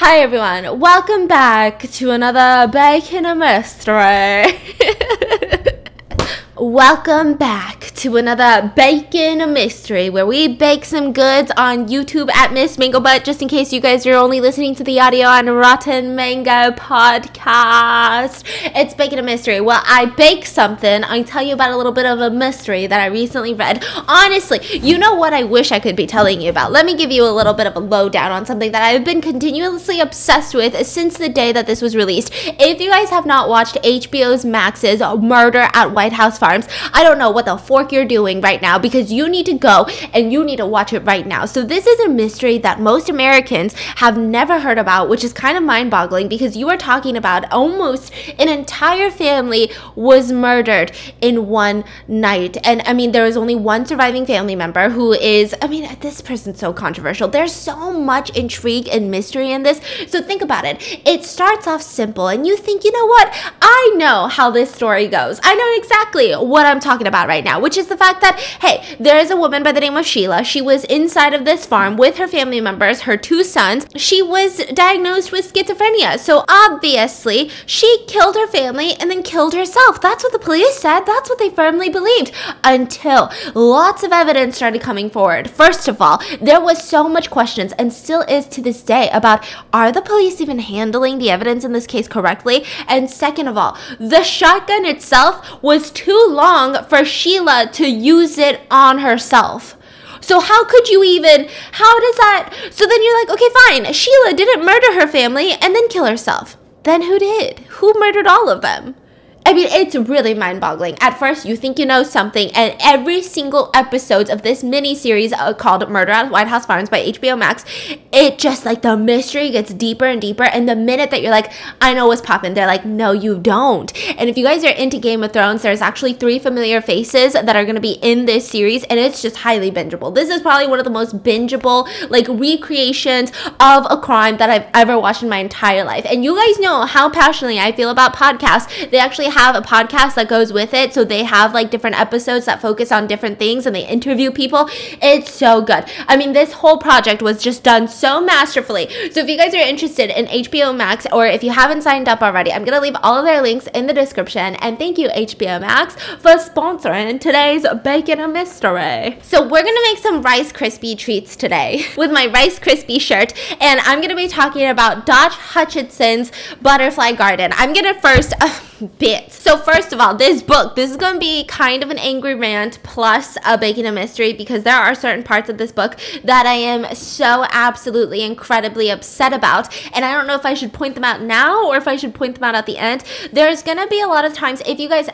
Hi everyone, welcome back to another Bacon a Mystery. Welcome back to another Bacon a Mystery, where we bake some goods on YouTube at MissMangoButt, just in case you guys are only listening to the audio on Rotten Mango Podcast. It's Bacon a Mystery. Well, I bake something. I tell you about a little bit of a mystery that I recently read. Honestly, you know what I wish I could be telling you about. Let me give you a little bit of a lowdown on something that I've been continuously obsessed with since the day that this was released. If you guys have not watched HBO's Max's Murder at White House Farms, I don't know what the fork you're doing right now, because you need to go and you need to watch it right now. So this is a mystery that most Americans have never heard about, which is kind of mind-boggling, because you are talking about almost an entire family was murdered in one night. And I mean, there is only one surviving family member who is, I mean, this person's so controversial. There's so much intrigue and mystery in this. So think about it. It starts off simple and you think, you know what? I know how this story goes. I know exactly what I'm talking about right now, which is the fact that, hey, there is a woman by the name of Sheila. She was inside of this farm with her family members, her two sons. She was diagnosed with schizophrenia. So obviously she killed her family and then killed herself. That's what the police said. That's what they firmly believed, until lots of evidence started coming forward. First of all, there was so much questions, and still is to this day, about, are the police even handling the evidence in this case correctly? And second of all, the shotgun itself was too long for Sheila to use it on herself. So how could you even, how does that, so then you're like, okay, fine, Sheila didn't murder her family and then kill herself. Then who did? Who murdered all of them? I mean, it's really mind-boggling. At first, you think you know something, and every single episode of this mini-series called Murder at White House Farms by HBO Max, it just, like, the mystery gets deeper and deeper, and the minute that you're like, I know what's poppin', they're like, no, you don't. And if you guys are into Game of Thrones, there's actually 3 familiar faces that are going to be in this series, and it's just highly bingeable. This is probably one of the most bingeable, like, recreations of a crime that I've ever watched in my entire life. And you guys know how passionately I feel about podcasts. They actually have a podcast that goes with it, so they have like different episodes that focus on different things and they interview people. It's so good. I mean, this whole project was just done so masterfully. So if you guys are interested in HBO Max, or if you haven't signed up already, I'm gonna leave all of their links in the description. And thank you, HBO Max, for sponsoring today's Bacon a Mystery. So we're gonna make some Rice Krispie treats today with my Rice Krispie shirt, and I'm gonna be talking about Dot Hutchinson's Butterfly Garden. I'm gonna first So first of all, this is going to be kind of an angry rant plus a Bacon a Mystery, because there are certain parts of this book that I am so absolutely incredibly upset about, and I don't know if I should point them out now or if I should point them out at the end. There's going to be a lot of times, if you guys...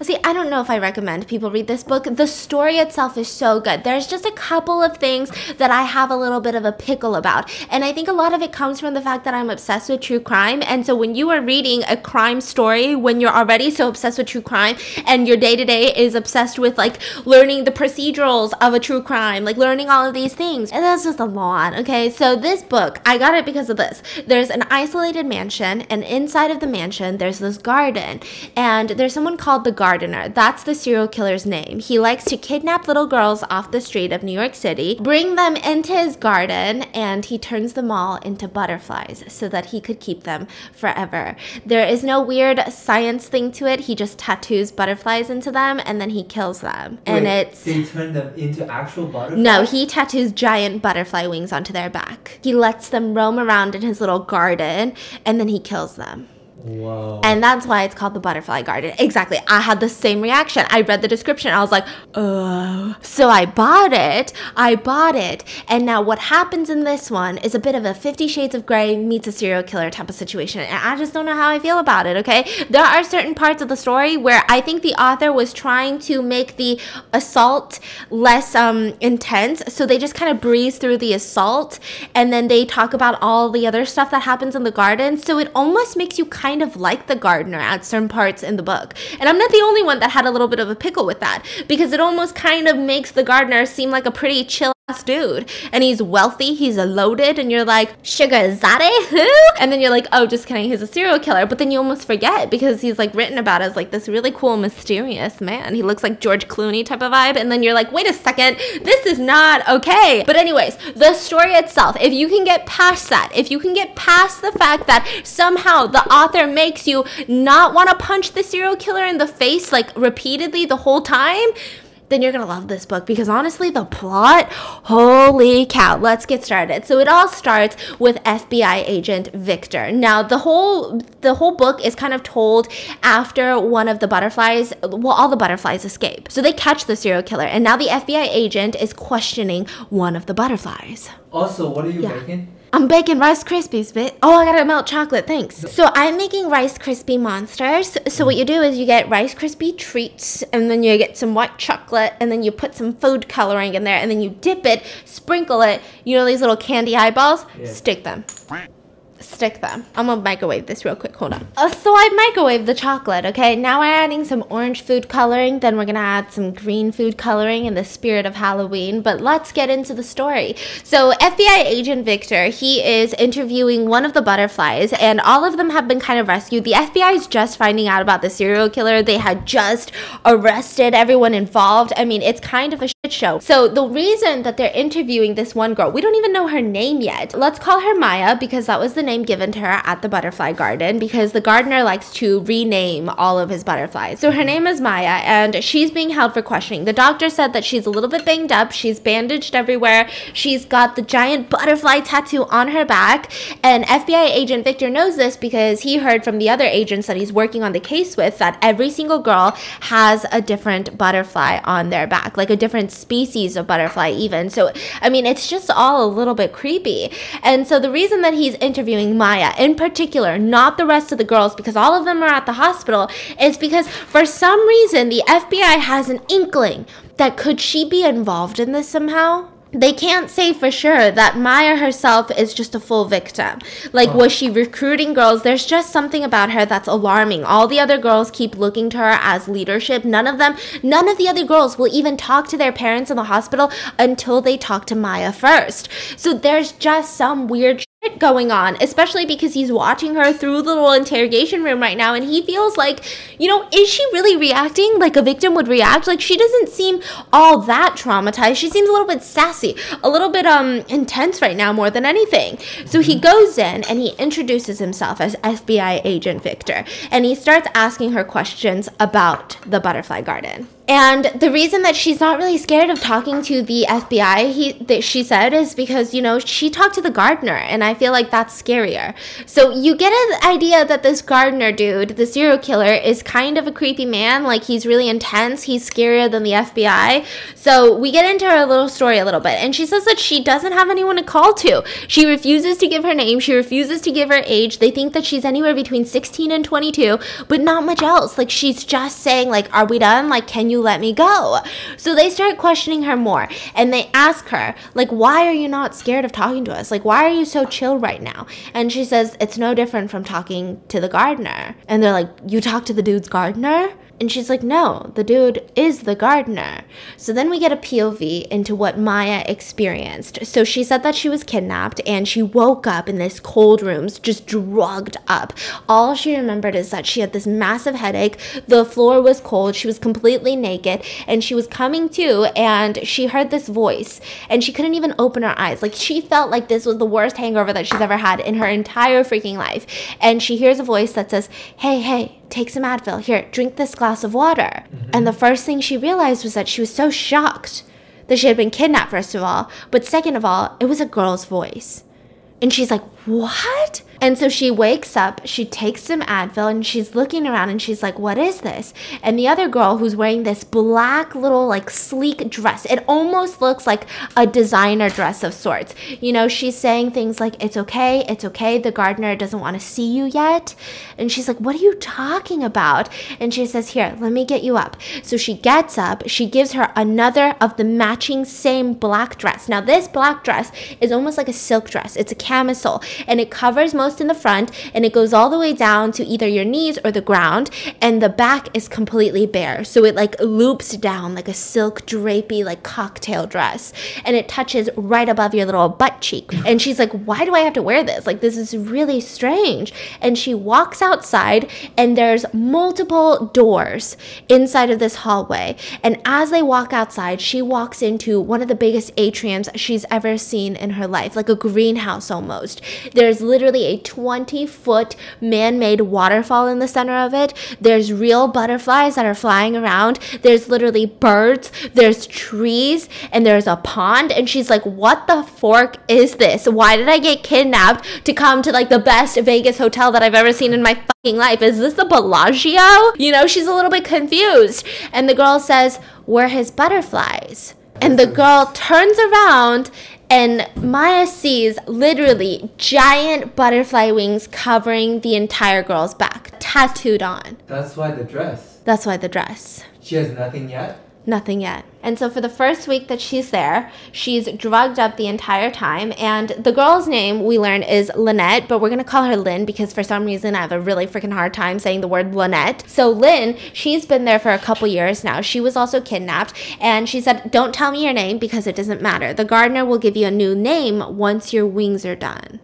See, I don't know if I recommend people read this book. The story itself is so good. There's just a couple of things that I have a little bit of a pickle about. And I think a lot of it comes from the fact that I'm obsessed with true crime. And so when you are reading a crime story, when you're already so obsessed with true crime, and your day-to-day is obsessed with like learning the procedurals of a true crime, like learning all of these things, and that's just a lot, okay? So this book, I got it because of this. There's an isolated mansion, and inside of the mansion, there's this garden. And there's someone called the gardener. That's the serial killer's name. He likes to kidnap little girls off the street of New York City, bring them into his garden, and he turns them all into butterflies so that he could keep them forever. There is no weird science thing to it. He just tattoos butterflies into them and then he kills them. And they turn them into actual butterflies? No, he tattoos giant butterfly wings onto their back. He lets them roam around in his little garden and then he kills them. Whoa. And that's why it's called the Butterfly Garden. Exactly. I had the same reaction. I read the description. I was like, oh. So I bought it. And now what happens in this one is a bit of a 50 Shades of Grey meets a serial killer type of situation. And I just don't know how I feel about it, okay? There are certain parts of the story where I think the author was trying to make the assault less intense. So they just kind of breeze through the assault. And then they talk about all the other stuff that happens in the garden. So it almost makes you kind of like the gardener at certain parts in the book. And I'm not the only one that had a little bit of a pickle with that, because it almost kind of makes the gardener seem like a pretty chill dude, and he's wealthy, he's loaded, and you're like, sugar zaddy, who? And then you're like, oh, just kidding, he's a serial killer. But then you almost forget because he's like written about as like this really cool, mysterious man. He looks like George Clooney type of vibe. And then you're like, wait a second, this is not okay. But anyways, the story itself, if you can get past that, if you can get past the fact that somehow the author makes you not want to punch the serial killer in the face like repeatedly the whole time, then you're gonna love this book, because honestly, the plot, holy cow. Let's get started. So it all starts with FBI agent Victor. Now the whole book is kind of told after one of the butterflies, well, all the butterflies escape. So they catch the serial killer, and now the FBI agent is questioning one of the butterflies. Also, what are you making? I'm baking Rice Krispies, bitch. Oh, I gotta melt chocolate, thanks. So I'm making Rice Krispie monsters. So what you do is you get Rice Krispie treats, and then you get some white chocolate, and then you put some food coloring in there, and then you dip it, sprinkle it, you know these little candy eyeballs? Yeah. Stick them. I'm gonna microwave this real quick, hold on. So I microwaved the chocolate, okay? Now we're adding some orange food coloring, then we're gonna add some green food coloring in the spirit of Halloween, but let's get into the story. So FBI agent Victor, he is interviewing one of the butterflies, and all of them have been kind of rescued. The FBI is just finding out about the serial killer. They had just arrested everyone involved. I mean, it's kind of a shit show. So the reason that they're interviewing this one girl, we don't even know her name yet. Let's call her Maya, because that was the name given to her at the butterfly garden, because the gardener likes to rename all of his butterflies. So her name is Maya, and she's being held for questioning. The doctor said that she's a little bit banged up. She's bandaged everywhere. She's got the giant butterfly tattoo on her back, and FBI agent Victor knows this because he heard from the other agents that he's working on the case with that every single girl has a different butterfly on their back, like a different species of butterfly even. So, I mean, it's just all a little bit creepy. And so the reason that he's interviewing Maya in particular, not the rest of the girls, because all of them are at the hospital, is because for some reason the FBI has an inkling that could she be involved in this somehow? They can't say for sure that Maya herself is just a full victim. Like, was she recruiting girls? There's just something about her that's alarming. All the other girls keep looking to her as leadership. None of the other girls will even talk to their parents in the hospital until they talk to Maya first. So there's just some weird shit going on, especially because he's watching her through the little interrogation room right now, and he feels like, you know, is she really reacting like a victim would react? Like, she doesn't seem all that traumatized. She seems a little bit sassy, a little bit intense right now more than anything. So he goes in and he introduces himself as FBI agent Victor, and he starts asking her questions about the butterfly garden. And the reason that she's not really scared of talking to the FBI, she said, is because, you know, she talked to the gardener, and I feel like that's scarier. So you get an idea that this gardener dude, the serial killer, is kind of a creepy man. Like, he's really intense. He's scarier than the FBI. So we get into her little story a little bit, and she says that she doesn't have anyone to call to. She refuses to give her name. She refuses to give her age. They think that she's anywhere between 16 and 22, but not much else. Like, she's just saying, like, are we done? Like, can you let me go? So they start questioning her more, and they ask her, like, why are you not scared of talking to us? Like, why are you so chill right now? And she says, it's no different from talking to the gardener. And they're like, you talk to the dude's gardener? And she's like, no, the dude is the gardener. So then we get a POV into what Maya experienced. So she said that she was kidnapped, and she woke up in this cold room, just drugged up. All she remembered is that she had this massive headache. The floor was cold. She was completely naked, and she was coming to, and she heard this voice, and she couldn't even open her eyes. Like, she felt like this was the worst hangover that she's ever had in her entire freaking life. And she hears a voice that says, hey, take some Advil. Here, drink this glass of water. And the first thing she realized was that she was so shocked that she had been kidnapped, first of all. But second of all, it was a girl's voice. And she's like, what? And so she wakes up, she takes some Advil, and she's looking around, and she's like, what is this? And the other girl, who's wearing this black little, like, sleek dress, it almost looks like a designer dress of sorts. You know, she's saying things like, it's okay, the gardener doesn't want to see you yet. And she's like, what are you talking about? And she says, here, let me get you up. So she gets up, she gives her another of the matching same black dress. Now, this black dress is almost like a silk dress. It's a camisole. and it covers most in the front, and it goes all the way down to either your knees or the ground, and the back is completely bare. So it like loops down like a silk drapey like cocktail dress, and it touches right above your little butt cheek. And she's like, why do I have to wear this? Like, this is really strange. And she walks outside, and there's multiple doors inside of this hallway. And as they walk outside, she walks into one of the biggest atriums she's ever seen in her life, like a greenhouse almost. There's literally a 20-foot man-made waterfall in the center of it. There's real butterflies that are flying around. There's literally birds, there's trees, and there's a pond. And she's like, what the fork is this? Why did I get kidnapped to come to like the best Vegas hotel that I've ever seen in my fucking life? Is this the Bellagio? You know, she's a little bit confused. And the girl says, we're his butterflies. And the girl turns around, and Maya sees literally giant butterfly wings covering the entire girl's back, tattooed on. That's why the dress. That's why the dress. She has nothing yet? Nothing yet. And so for the first week that she's there, she's drugged up the entire time. And the girl's name, we learn, is Lynette, but we're going to call her Lynn because for some reason I have a really freaking hard time saying the word Lynette. So Lynn, she's been there for a couple years now. She was also kidnapped, and she said, don't tell me your name because it doesn't matter. The gardener will give you a new name once your wings are done.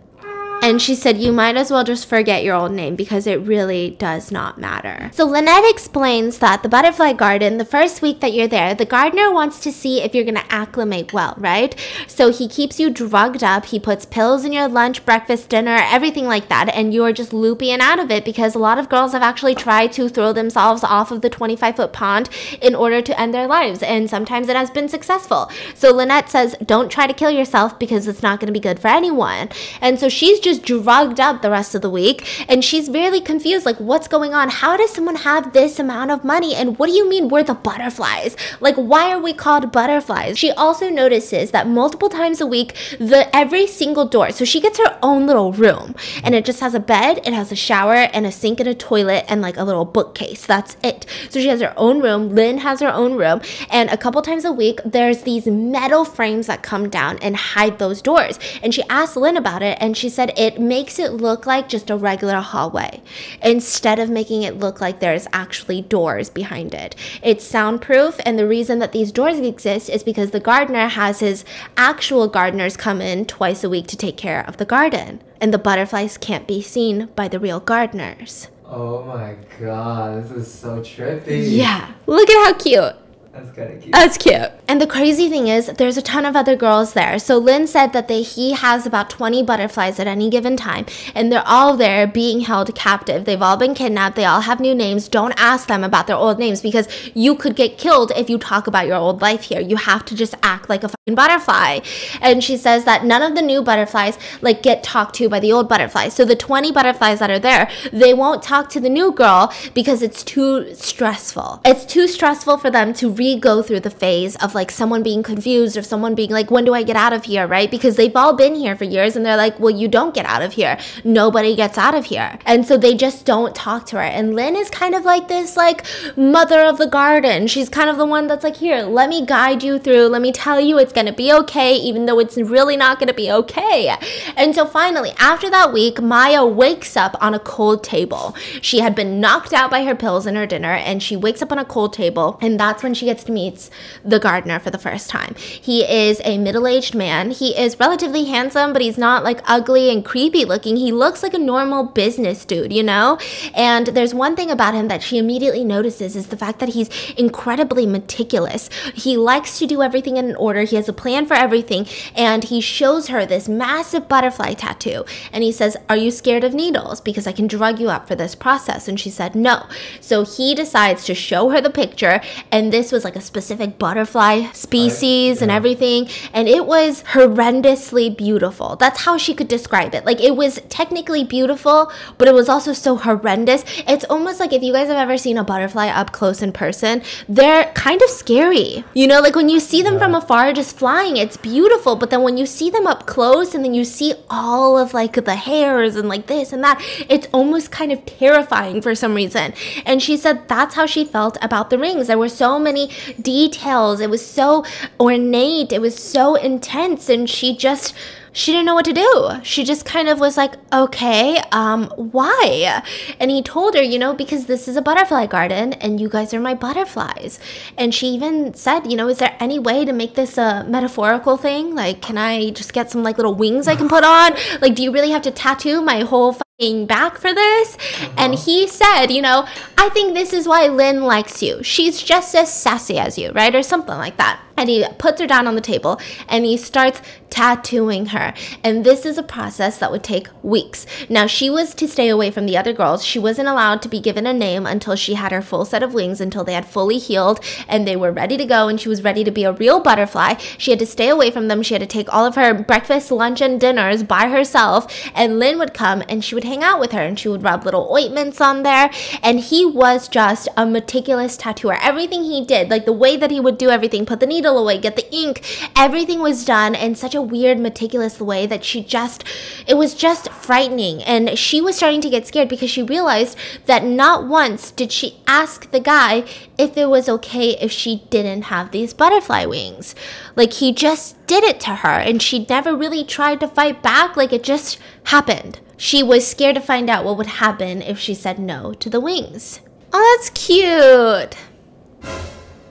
And she said, you might as well just forget your old name because it really does not matter. So Lynette explains that the butterfly garden, the first week that you're there, the gardener wants to see if you're going to acclimate well, right? So he keeps you drugged up. He puts pills in your lunch, breakfast, dinner, everything like that. And you're just loopy and out of it because a lot of girls have actually tried to throw themselves off of the 25-foot pond in order to end their lives. And sometimes it has been successful. So Lynette says, don't try to kill yourself because it's not going to be good for anyone. And so she's just drugged up the rest of the week, and she's really confused, like, what's going on? How does someone have this amount of money? And what do you mean we're the butterflies? Like, why are we called butterflies? She also notices that multiple times a week, every single door, so she gets her own little room, and it just has a bed, it has a shower, and a sink and a toilet, and like a little bookcase. That's it. So she has her own room. Lynn has her own room, and a couple times a week, there's these metal frames that come down and hide those doors. And she asked Lynn about it, and she said it makes it look like just a regular hallway instead of making it look like there's actually doors behind it. It's soundproof, and the reason that these doors exist is because the gardener has his actual gardeners come in twice a week to take care of the garden, and the butterflies can't be seen by the real gardeners. Oh my god, this is so trippy. Yeah, look at how cute. That's kind of cute. That's cute. And the crazy thing is, there's a ton of other girls there. So Lynn said that he has about 20 butterflies at any given time, and they're all there being held captive. They've all been kidnapped. They all have new names. Don't ask them about their old names because you could get killed if you talk about your old life here. You have to just act like a fucking butterfly. And she says that none of the new butterflies like get talked to by the old butterflies. So the 20 butterflies that are there, they won't talk to the new girl because it's too stressful. It's too stressful for them to go through the phase of like someone being confused, or someone being like, when do I get out of here, right? Because they've all been here for years, and they're like, well, you don't get out of here. Nobody gets out of here. And so they just don't talk to her. And Lynn is kind of like this like mother of the garden. She's kind of the one that's like, here, let me guide you through. Let me tell you it's going to be okay, even though it's really not going to be okay. And so finally, after that week, Maya wakes up on a cold table. She had been knocked out by her pills and her dinner, and she wakes up on a cold table, and that's when she gets to meet the gardener for the first time. He is a middle-aged man. He is relatively handsome, but he's not like ugly and creepy looking. He looks like a normal business dude, you know? And there's one thing about him that she immediately notices is the fact that he's incredibly meticulous. He likes to do everything in order. He has a plan for everything, and he shows her this massive butterfly tattoo, and he says, are you scared of needles? Because I can drug you up for this process. And she said no. So he decides to show her the picture, and this was like a specific butterfly species and everything, and it was horrendously beautiful. That's how she could describe it. Like, it was technically beautiful, but it was also so horrendous. It's almost like if you guys have ever seen a butterfly up close in person, they're kind of scary. You know, like when you see them from afar just flying, it's beautiful, but then when you see them up close and then you see all of like the hairs and like this and that, it's almost kind of terrifying for some reason. And she said that's how she felt about the rings. There were so many details. It was so ornate. It was so intense. And she she didn't know what to do. She just kind of was like, okay, why? And he told her, you know, because this is a butterfly garden and you guys are my butterflies. And she even said, you know, is there any way to make this a metaphorical thing? Like, can I just get some like little wings I can put on? Like, do you really have to tattoo my whole fucking back for this? And he said, you know, I think this is why Lynn likes you. She's just as sassy as you, right? Or something like that. And he puts her down on the table and he starts tattooing her. And this is a process that would take weeks. Now, she was to stay away from the other girls. She wasn't allowed to be given a name until she had her full set of wings, until they had fully healed and they were ready to go and she was ready to be a real butterfly. She had to stay away from them. She had to take all of her breakfast, lunch, and dinners by herself. And Lynn would come and she would hang out with her and she would rub little ointments on there. And he was just a meticulous tattooer. Everything he did, like the way that he would do everything, put the needle away, get the ink, everything was done in such a weird, meticulous way that it was just frightening. And she was starting to get scared because she realized that not once did she ask the guy if it was okay if she didn't have these butterfly wings. Like, he just did it to her and she never really tried to fight back. Like, it just happened. She was scared to find out what would happen if she said no to the wings. Oh, that's cute.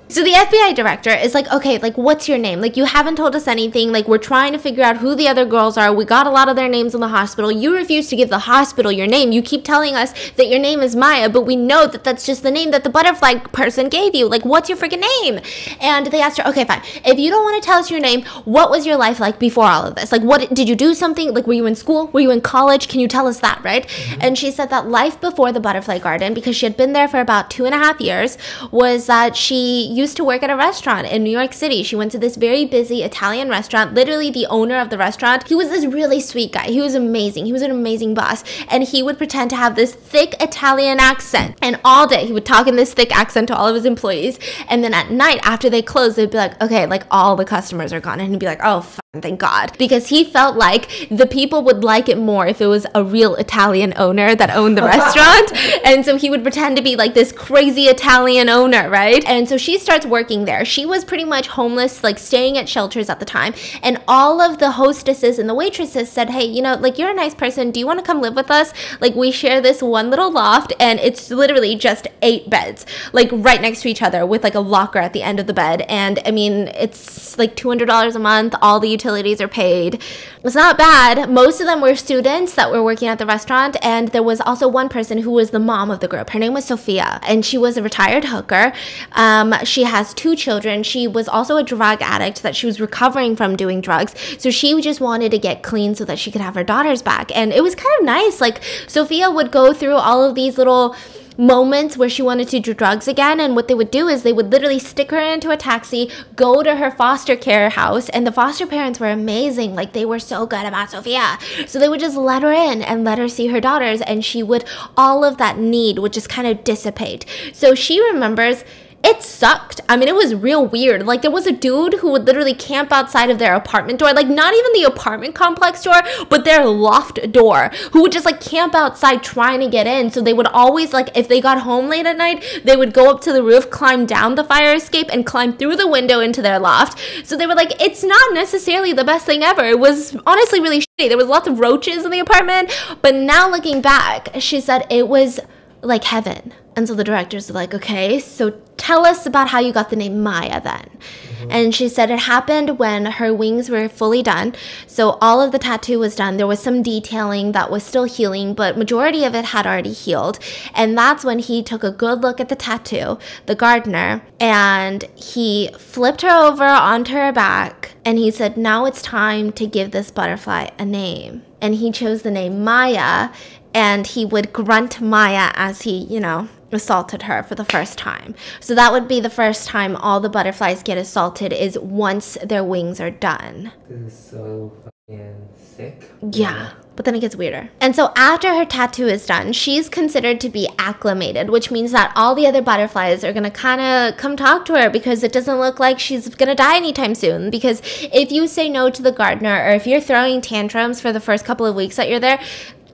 So the FBI director is like, okay, like, what's your name? Like, you haven't told us anything. Like, we're trying to figure out who the other girls are. We got a lot of their names in the hospital. You refuse to give the hospital your name. You keep telling us that your name is Maya, but we know that that's just the name that the butterfly person gave you. Like, what's your freaking name? And they asked her, okay, fine. If you don't want to tell us your name, what was your life like before all of this? Like, what did you do something? Like, were you in school? Were you in college? Can you tell us that, right? And she said that life before the butterfly garden, because she had been there for about 2.5 years, was that she used to work at a restaurant in New York City. She went to this very busy Italian restaurant. Literally, the owner of the restaurant, he was this really sweet guy. He was amazing. He was an amazing boss. And he would pretend to have this thick Italian accent. And all day, he would talk in this thick accent to all of his employees. And then at night, after they closed, they'd be like, okay, like, all the customers are gone. And he'd be like, oh, thank God. Because he felt like the people would like it more if it was a real Italian owner that owned the restaurant. And so he would pretend to be like this crazy Italian owner, right? And so she starts working there. She was pretty much homeless, like staying at shelters at the time. And all of the hostesses and the waitresses said, hey, you know, like, you're a nice person. Do you want to come live with us? Like, we share this one little loft and it's literally just 8 beds, like right next to each other with like a locker at the end of the bed. And I mean, it's like $200 a month. All the utilities are paid. It's not bad. Most of them were students that were working at the restaurant. And there was also one person who was the mom of the group. Her name was Sophia and she was a retired hooker. She has 2 children. She was also a drug addict that she was recovering from doing drugs. So she just wanted to get clean so that she could have her daughters back. And it was kind of nice. Like, Sophia would go through all of these little moments where she wanted to do drugs again, and what they would do is they would literally stick her into a taxi, go to her foster care house, and the foster parents were amazing. Like, they were so good about Sophia, so they would just let her in and let her see her daughters, and she would, all of that need would just kind of dissipate. So she remembers it sucked. I mean, it was real weird. Like, there was a dude who would literally camp outside of their apartment door, like not even the apartment complex door, but their loft door, who would just like camp outside trying to get in. So they would always, like, if they got home late at night, they would go up to the roof, climb down the fire escape, and climb through the window into their loft. So they were like, it's not necessarily the best thing ever. It was honestly really shitty. There was lots of roaches in the apartment, but now looking back, she said it was like heaven. And so the directors are like, okay, so tell us about how you got the name Maya then. And she said it happened when her wings were fully done. So all of the tattoo was done. There was some detailing that was still healing, but majority of it had already healed. And that's when he took a good look at the tattoo, the gardener, and he flipped her over onto her back. And he said, now it's time to give this butterfly a name. And he chose the name Maya, and he would grunt Maya as he, you know, assaulted her for the first time. So that would be the first time all the butterflies get assaulted, is once their wings are done. This is so fucking sick. Yeah. But then it gets weirder. And so after her tattoo is done, she's considered to be acclimated, which means that all the other butterflies are going to kind of come talk to her, because it doesn't look like she's going to die anytime soon. Because if you say no to the gardener, or if you're throwing tantrums for the first couple of weeks that you're there,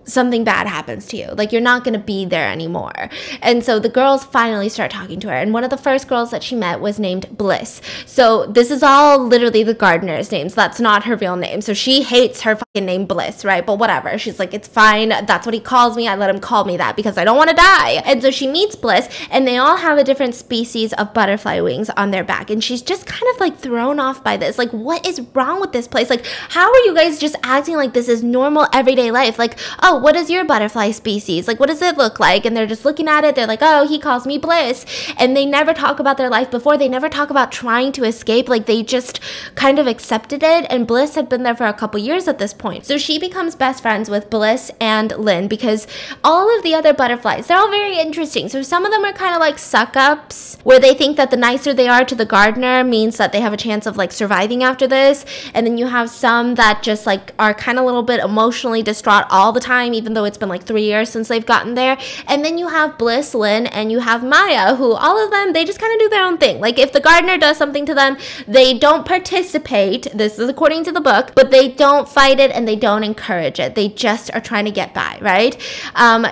something bad happens to you. Like, you're not going to be there anymore. And so the girls finally start talking to her. And one of the first girls that she met was named Bliss. So this is all literally the gardener's names. That's not her real name. So she hates her fucking name Bliss, right? But whatever. She's like, it's fine. That's what he calls me. I let him call me that because I don't want to die. And so she meets Bliss, and they all have a different species of butterfly wings on their back. And she's just kind of like thrown off by this. Like, what is wrong with this place? Like, how are you guys just acting like this is normal everyday life? Like, oh, what is your butterfly species? Like, what does it look like? And they're just looking at it. They're like, oh, he calls me Bliss. And they never talk about their life before. They never talk about trying to escape. Like, they just kind of accepted it. And Bliss had been there for a couple years at this point. So she becomes best friends with Bliss and Lynn because all of the other butterflies, they're all very interesting. So some of them are kind of like suck-ups, where they think that the nicer they are to the gardener means that they have a chance of like surviving after this. And then you have some that just like are kind of a little bit emotionally distraught all the time, even though it's been like 3 years since they've gotten there. And then you have Bliss, Lynn, and you have Maya, who all of them, they just kind of do their own thing. Like, if the gardener does something to them, they don't participate. This is according to the book, but they don't fight it and they don't encourage it. They just are trying to get by, right?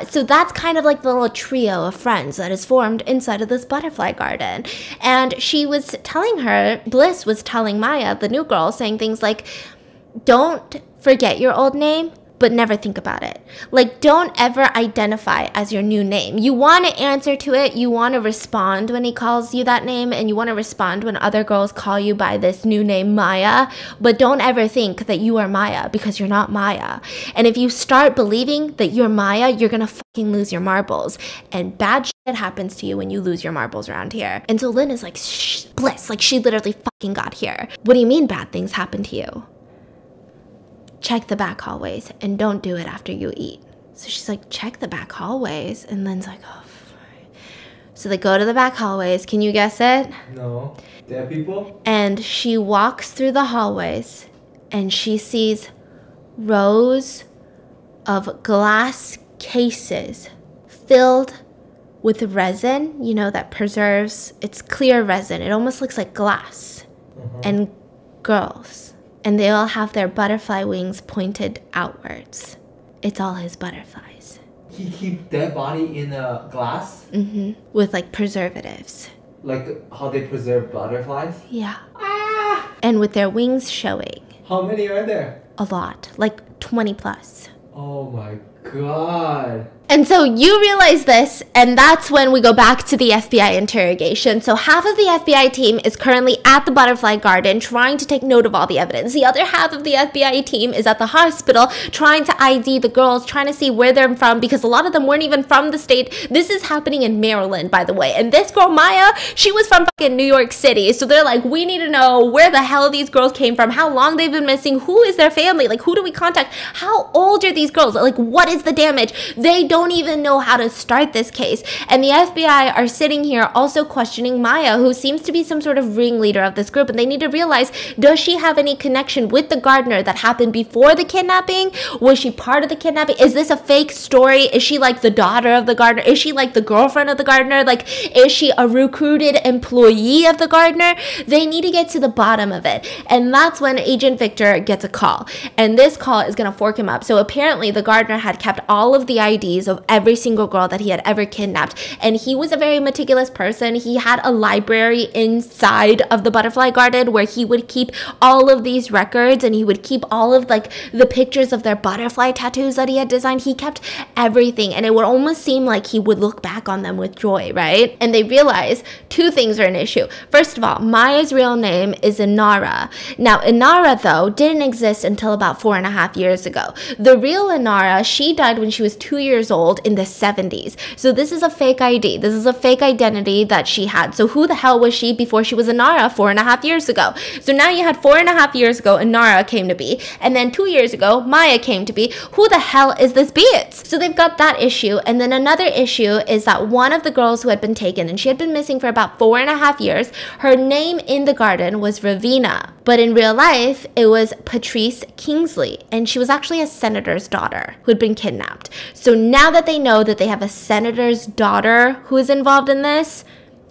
So that's kind of like the little trio of friends that is formed inside of this butterfly garden. And she was telling her, Bliss was telling Maya, the new girl, saying things like, don't forget your old name, but never think about it. Like, don't ever identify as your new name. You want to answer to it. You want to respond when he calls you that name, and you want to respond when other girls call you by this new name, Maya. But don't ever think that you are Maya, because you're not Maya. And if you start believing that you're Maya, you're going to fucking lose your marbles. And bad shit happens to you when you lose your marbles around here. And so Lynn is like, shh, Bliss, like she literally fucking got here. What do you mean bad things happen to you? Check the back hallways and don't do it after you eat. So she's like, check the back hallways. And Lynn's like, oh, fine. So they go to the back hallways. Can you guess it? No. Dead people? And she walks through the hallways and she sees rows of glass cases filled with resin, you know, that preserves, it's clear resin. It almost looks like glass. And girls. And they all have their butterfly wings pointed outwards. It's all his butterflies. He keep dead body in a glass? Mm-hmm. With like preservatives. Like how they preserve butterflies? Yeah. Ah! And with their wings showing. How many are there? A lot. Like 20 plus. Oh my god. And so you realize this, and that's when we go back to the FBI interrogation. So half of the FBI team is currently at the butterfly garden trying to take note of all the evidence. The other half of the FBI team is at the hospital trying to ID the girls, trying to see where they're from, because a lot of them weren't even from the state. This is happening in Maryland, by the way. And this girl, Maya, she was from fucking New York City. So they're like, we need to know where the hell these girls came from, how long they've been missing, who is their family, like who do we contact, how old are these girls, like what is the damage? They don't even know how to start this case. And the FBI are sitting here also questioning Maya, who seems to be some sort of ringleader of this group, and they need to realize, does she have any connection with the gardener that happened before the kidnapping? Was she part of the kidnapping? Is this a fake story? Is she like the daughter of the gardener? Is she like the girlfriend of the gardener? Like, is she a recruited employee of the gardener? They need to get to the bottom of it. And that's when Agent Victor gets a call, and this call is going to fork him up. So apparently the gardener had kept all of the IDs of every single girl that he had ever kidnapped, and he was a very meticulous person. He had a library inside of the butterfly garden where he would keep all of these records, and he would keep all of like the pictures of their butterfly tattoos that he had designed. He kept everything, and it would almost seem like he would look back on them with joy, right? And they realize two things are an issue. First of all, Maya's real name is Inara. Now, Inara, though, didn't exist until about 4.5 years ago. The real Inara, she died when she was 2 years old in the 70s. So this is a fake ID. This is a fake identity that she had. So who the hell was she before she was Inara 4.5 years ago? So now you had 4.5 years ago, Inara came to be, and then 2 years ago, Maya came to be. Who the hell is this Beats? So they've got that issue. And then another issue is that one of the girls who had been taken, and she had been missing for about 4.5 years, her name in the garden was Ravina. But in real life, it was Patrice Kingsley, and she was actually a senator's daughter who had been kidnapped. So now that they know that they have a senator's daughter who is involved in this,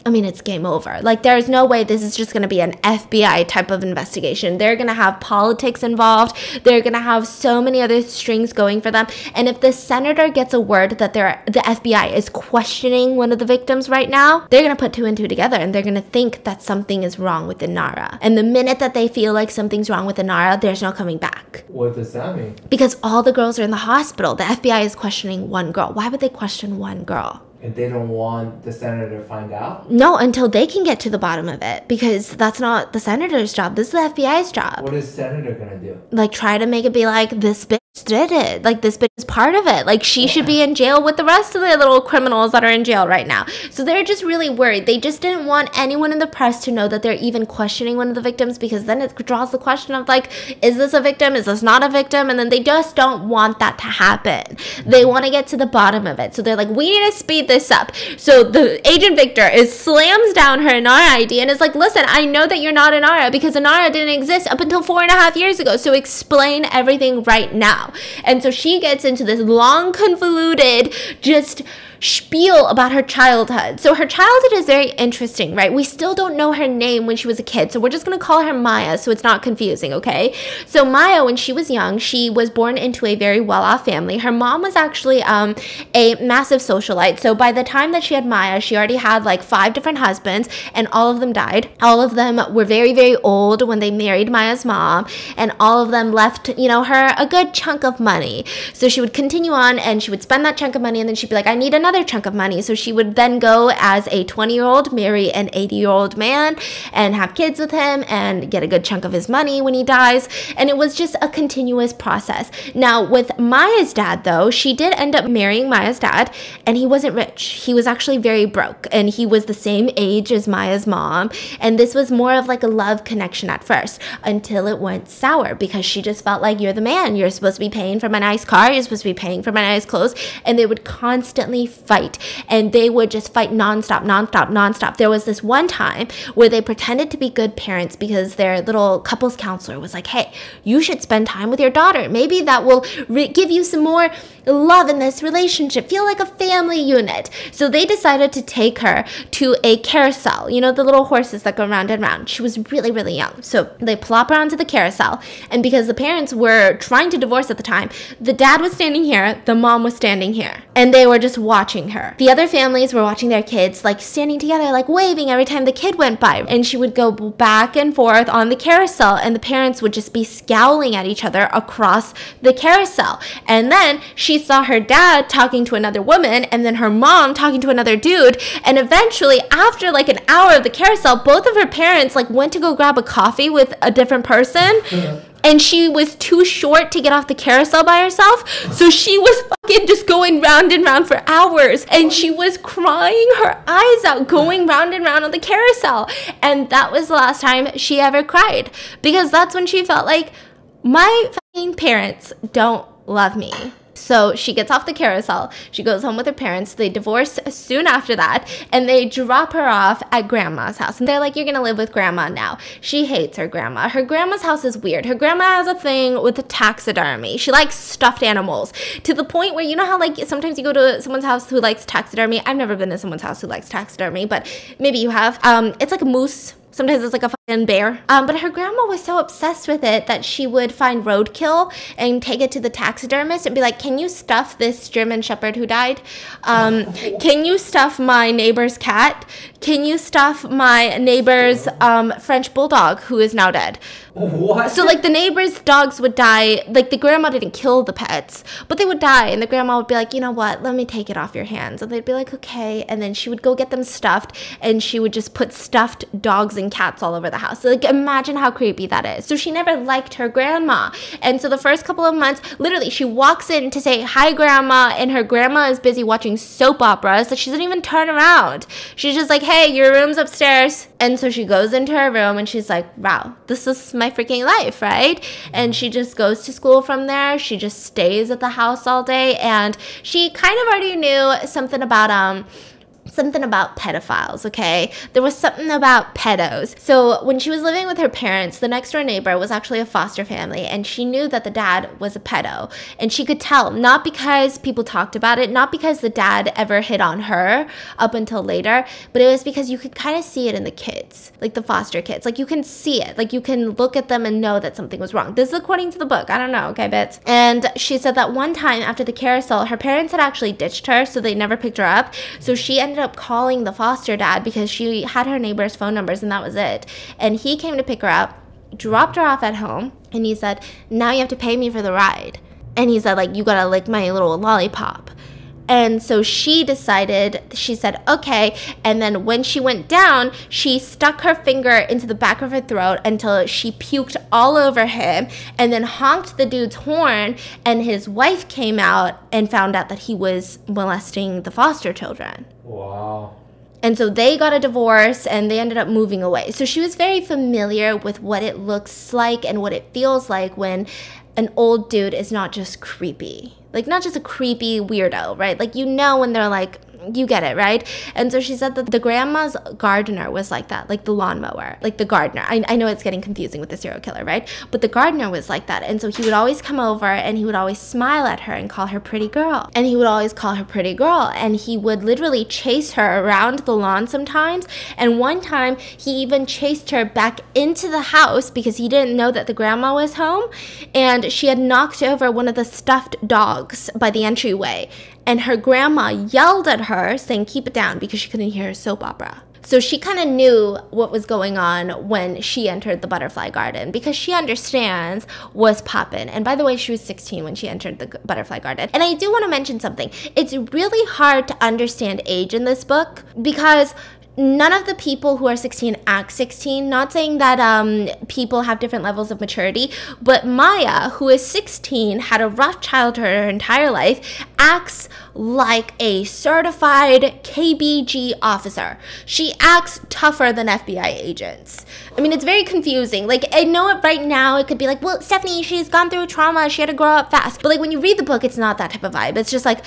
I mean, it's game over. Like, there's no way this is just going to be an FBI type of investigation. They're going to have politics involved. They're going to have so many other strings going for them. And if the senator gets a word that the FBI is questioning one of the victims right now, they're going to put two and two together, and they're going to think that something is wrong with Inara. And the minute that they feel like something's wrong with Inara, there's no coming back. What does that mean? Because all the girls are in the hospital. The FBI is questioning one girl. Why would they question one girl? And they don't want the senator to find out? No, until they can get to the bottom of it, because that's not the senator's job. This is the FBI's job. What is the senator gonna do? Like, try to make it be like, this bitch did it. Like, this bitch is part of it. Like, she should be in jail with the rest of the little criminals that are in jail right now. So they're just really worried. They just didn't want anyone in the press to know that they're even questioning one of the victims, because then it draws the question of, like, is this a victim? Is this not a victim? And then they just don't want that to happen. They want to get to the bottom of it. So they're like, we need to speed this up. So the Agent Victor slams down her Inara ID and is like, listen, I know that you're not Inara because Inara didn't exist up until 4.5 years ago. So explain everything right now. And so she gets into this long, convoluted, just spiel about her childhood. So her childhood is very interesting, right? We still don't know her name when she was a kid, so we're just gonna call her Maya so it's not confusing, okay? So Maya, when she was young, she was born into a very well-off family. Her mom was actually a massive socialite. So by the time that she had Maya, she already had like 5 different husbands, and all of them died. All of them were very, very old when they married Maya's mom, and all of them left, you know, her a good chunk of money. So she would continue on, and she would spend that chunk of money, and then she'd be like, I need another chunk of money. So she would then go as a 20-year-old, marry an 80-year-old man and have kids with him and get a good chunk of his money when he dies. And it was just a continuous process. Now with Maya's dad though, she did end up marrying Maya's dad, and he wasn't rich. He was actually very broke, and he was the same age as Maya's mom. And this was more of like a love connection at first, until it went sour, because she just felt like, you're the man. You're supposed to be paying for my nice car. You're supposed to be paying for my nice clothes. And they would constantly fight, and they would just fight nonstop. There was this one time where they pretended to be good parents because their little couples counselor was like, hey, you should spend time with your daughter. Maybe that will give you some more love in this relationship. Feel like a family unit. So they decided to take her to a carousel, you know, the little horses that go round and round. She was really, really young. So they plop her onto the carousel, and because the parents were trying to divorce at the time, the dad was standing here, the mom was standing here, and they were just watching her. The other families were watching their kids, like standing together, like waving every time the kid went by, and she would go back and forth on the carousel, and the parents would just be scowling at each other across the carousel. And then she saw her dad talking to another woman, and then her mom talking to another dude, and eventually after like an hour of the carousel, both of her parents like went to go grab a coffee with a different person. And she was too short to get off the carousel by herself. So she was fucking just going round and round for hours. And she was crying her eyes out, going round and round on the carousel. And that was the last time she ever cried. Because that's when she felt like, my fucking parents don't love me. So she gets off the carousel, she goes home with her parents, they divorce soon after that, and they drop her off at grandma's house. And they're like, you're gonna live with grandma now. She hates her grandma. Her grandma's house is weird. Her grandma has a thing with the taxidermy. She likes stuffed animals, to the point where, you know how like sometimes you go to someone's house who likes taxidermy? I've never been to someone's house who likes taxidermy, but maybe you have. It's like a moose. Sometimes it's like a fucking bear. But her grandma was so obsessed with it that she would find roadkill and take it to the taxidermist and be like, can you stuff this German Shepherd who died? Can you stuff my neighbor's cat? Can you stuff my neighbor's French bulldog who is now dead? What? So like the neighbor's dogs would die. Like the grandma didn't kill the pets, but they would die, and the grandma would be like, you know what, let me take it off your hands. And they'd be like, okay. And then she would go get them stuffed, and she would just put stuffed dogs and cats all over the house. So like imagine how creepy that is. So she never liked her grandma. And so the first couple of months, literally she walks in to say hi grandma, and her grandma is busy watching soap operas. Like she doesn't even turn around. She's just like, hey, your room's upstairs. And so she goes into her room, and she's like, wow, this is my freaking life, right? And she just goes to school from there. She just stays at the house all day, and she kind of already knew something about something about pedophiles, okay? There was something about pedos. So when she was living with her parents, the next door neighbor was actually a foster family, and she knew that the dad was a pedo. And she could tell, not because people talked about it, not because the dad ever hit on her up until later, but it was because you could kind of see it in the kids, like the foster kids. Like you can see it, like you can look at them and know that something was wrong. This is according to the book. I don't know, okay, bits. And she said that one time after the carousel, her parents had actually ditched her, so they never picked her up. So she ended up calling the foster dad because she had her neighbor's phone numbers and that was it. And he came to pick her up, dropped her off at home, and he said, now you have to pay me for the ride. And he said, like, you gotta lick my little lollipop. And so she decided, she said, okay. And then when she went down, she stuck her finger into the back of her throat until she puked all over him and then honked the dude's horn. And his wife came out and found out that he was molesting the foster children. Wow. And so they got a divorce and they ended up moving away. So she was very familiar with what it looks like and what it feels like when an old dude is not just creepy. Like, not just a creepy weirdo, right? Like, you know when they're like, you get it, right? And so she said that the grandma's gardener was like that, like the lawnmower, like the gardener. I know it's getting confusing with the serial killer, right? But the gardener was like that. And so he would always come over and he would always smile at her and call her pretty girl. And he would always call her pretty girl. And he would literally chase her around the lawn sometimes. And one time he even chased her back into the house because he didn't know that the grandma was home. And she had knocked over one of the stuffed dogs by the entryway. And her grandma yelled at her saying, keep it down, because she couldn't hear a soap opera. So she kind of knew what was going on when she entered the butterfly garden because she understands what's poppin'. And by the way, she was 16 when she entered the butterfly garden. And I do want to mention something. It's really hard to understand age in this book because none of the people who are 16 act 16. Not saying that people have different levels of maturity, but Maya, who is 16, had a rough childhood her entire life, acts like a certified KBG officer. She acts tougher than FBI agents. I mean, it's very confusing. Like, I know it right now, it could be like, well, Stephanie, she's gone through trauma, she had to grow up fast. But like, when you read the book, it's not that type of vibe. It's just like,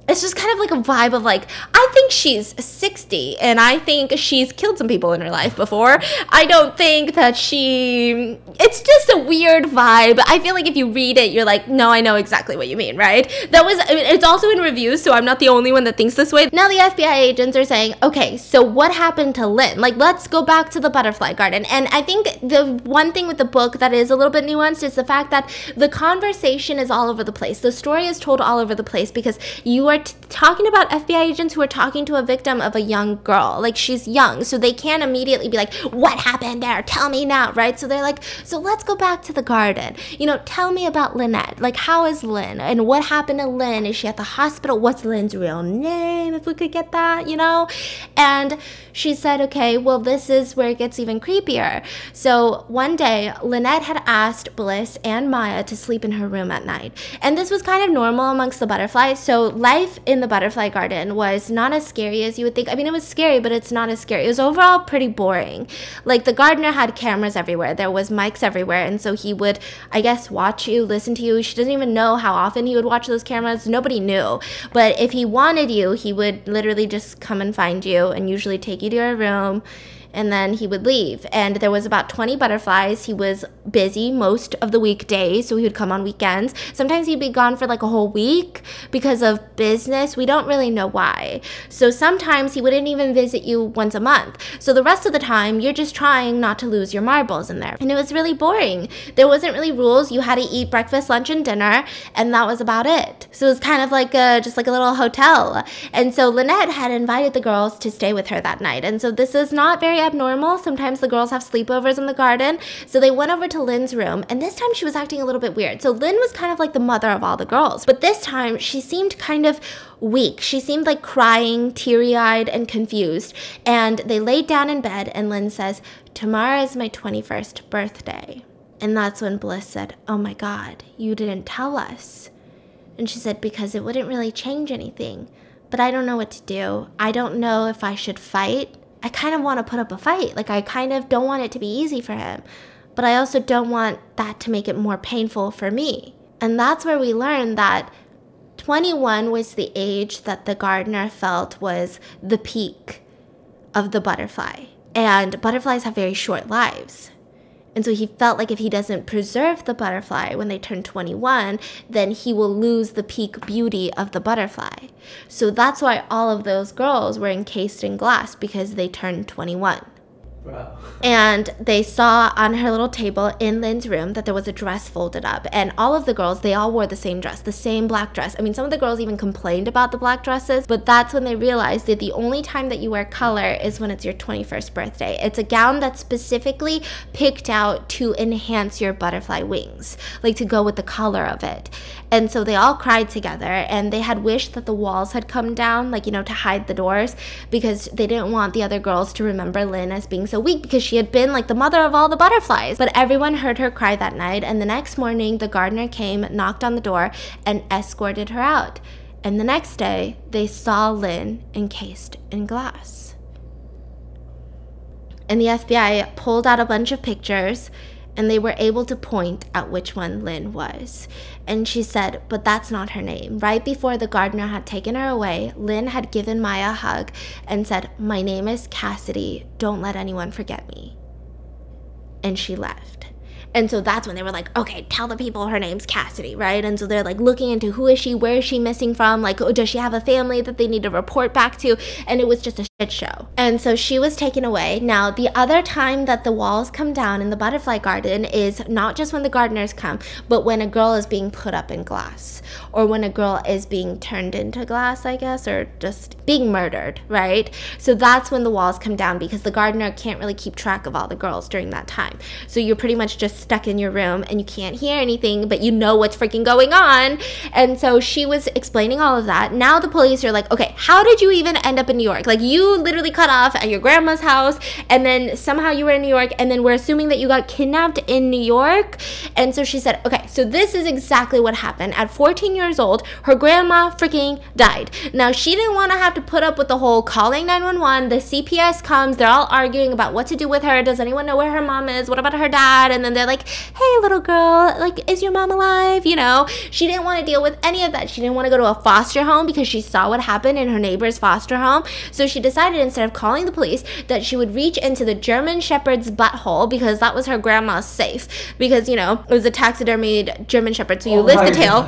it's just kind of like a vibe of like, I think she's 60 and I think she's killed some people in her life before. I don't think that it's just a weird vibe. I feel like if you read it, you're like, no, I know exactly what you mean, right? It's also in reviews, so I'm not the only one that thinks this way. Now the FBI agents are saying, okay, so what happened to Lynn? Like, let's go back to the butterfly garden. And I think the one thing with the book that is a little bit nuanced is the fact that the conversation is all over the place. The story is told all over the place because you are talking about FBI agents who are talking to a victim of a young girl. Like, she's young, so they can't immediately be like, what happened there? Tell me now, right? So they're like, so let's go back to the garden. You know, tell me about Lynette. Like, how is Lynn? And what happened to Lynn? Is she at the hospital? What's Lynn's real name, if we could get that, you know? And she said, okay, well, this is where it gets even creepier. So one day, Lynette had asked Bliss and Maya to sleep in her room at night. And this was kind of normal amongst the butterflies. So life in the butterfly garden was not as scary as you would think. I mean, it was scary, but it's not as scary. It was overall pretty boring. Like, the gardener had cameras everywhere. There was mics everywhere. And so he would, I guess, watch you, listen to you. She doesn't even know how often he would watch those cameras. Nobody knew. But if he wanted you, he would literally just come and find you and usually take you to your room. And then he would leave. And there was about 20 butterflies. He was busy most of the weekdays, so he would come on weekends. Sometimes he'd be gone for like a whole week because of business. We don't really know why. So sometimes he wouldn't even visit you once a month. So the rest of the time, you're just trying not to lose your marbles in there. And it was really boring. There wasn't really rules. You had to eat breakfast, lunch, and dinner, and that was about it. So it was kind of like just like a little hotel. And so Lynette had invited the girls to stay with her that night. And so this is not very abnormal. Sometimes the girls have sleepovers in the garden. So they went over to Lynn's room, and this time she was acting a little bit weird. So Lynn was kind of like the mother of all the girls, but this time she seemed kind of weak. She seemed like crying, teary-eyed, and confused. And they laid down in bed, and Lynn says, tomorrow is my 21st birthday. And that's when Bliss said, oh my God, you didn't tell us. And she said, because it wouldn't really change anything, but I don't know what to do. I don't know if I should fight. I kind of want to put up a fight. Like, I kind of don't want it to be easy for him, but I also don't want that to make it more painful for me. And that's where we learn that 21 was the age that the gardener felt was the peak of the butterfly. And butterflies have very short lives. And so he felt like if he doesn't preserve the butterfly when they turn 21, then he will lose the peak beauty of the butterfly. So that's why all of those girls were encased in glass, because they turned 21. Wow. And they saw on her little table in Lynn's room that there was a dress folded up. And all of the girls, they all wore the same dress, the same black dress. I mean, some of the girls even complained about the black dresses, but that's when they realized that the only time that you wear color is when it's your 21st birthday. It's a gown that's specifically picked out to enhance your butterfly wings, like to go with the color of it. And so they all cried together, and they had wished that the walls had come down, like, you know, to hide the doors, because they didn't want the other girls to remember Lynn as being so weak, because she had been like the mother of all the butterflies. But everyone heard her cry that night, and the next morning the gardener came, knocked on the door, and escorted her out. And the next day they saw Lynn encased in glass. And the FBI pulled out a bunch of pictures, and they were able to point at which one Lynn was. And she said, but that's not her name. Right before the gardener had taken her away, Lynn had given Maya a hug and said, my name is Cassidy. Don't let anyone forget me. And she left. And so that's when they were like, okay, tell the people her name's Cassidy, right? And so they're like looking into who is she, where is she missing from? Like, oh, does she have a family that they need to report back to? And it was just a shit show. And so she was taken away. Now, the other time that the walls come down in the butterfly garden is not just when the gardeners come, but when a girl is being put up in glass, or when a girl is being turned into glass, I guess, or just being murdered, right? So that's when the walls come down, because the gardener can't really keep track of all the girls during that time. So you're pretty much just stuck in your room and you can't hear anything, but you know what's freaking going on. And so she was explaining all of that. Now the police are like, okay, how did you even end up in New York? Like, you literally cut off at your grandma's house, and then somehow you were in New York, and then we're assuming that you got kidnapped in New York. And so she said, okay, so this is exactly what happened. At 14 years old, her grandma freaking died. Now, she didn't want to have to put up with the whole calling 911. The CPS comes, they're all arguing about what to do with her. Does anyone know where her mom is? What about her dad? And then they're like, hey, little girl, like, is your mom alive? You know, she didn't want to deal with any of that. She didn't want to go to a foster home because she saw what happened in her neighbor's foster home. So she decided, instead of calling the police, that she would reach into the German Shepherd's butthole, because that was her grandma's safe. Because, you know, it was a taxidermied German Shepherd. So you lift the tail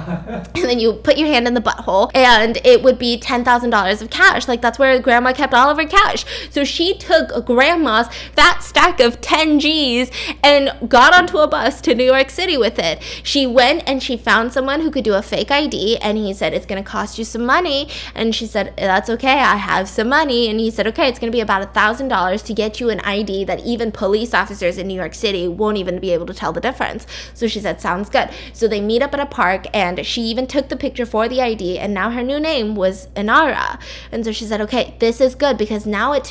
and then you put your hand in the butthole, and it would be $10,000 of cash. Like, that's where grandma kept all of her cash. So she took grandma's fat stack of 10 G's and got onto a bus to New York City with it. She went and she found someone who could do a fake ID, and he said, it's going to cost you some money. And she said, that's okay, I have some money. And he said, okay, it's going to be about $1,000 to get you an ID that even police officers in New York City won't even be able to tell the difference. So she said, sounds good. So they meet up at a park, and she even took the picture for the ID, and now her new name was Inara. And so she said, okay, this is good, because now it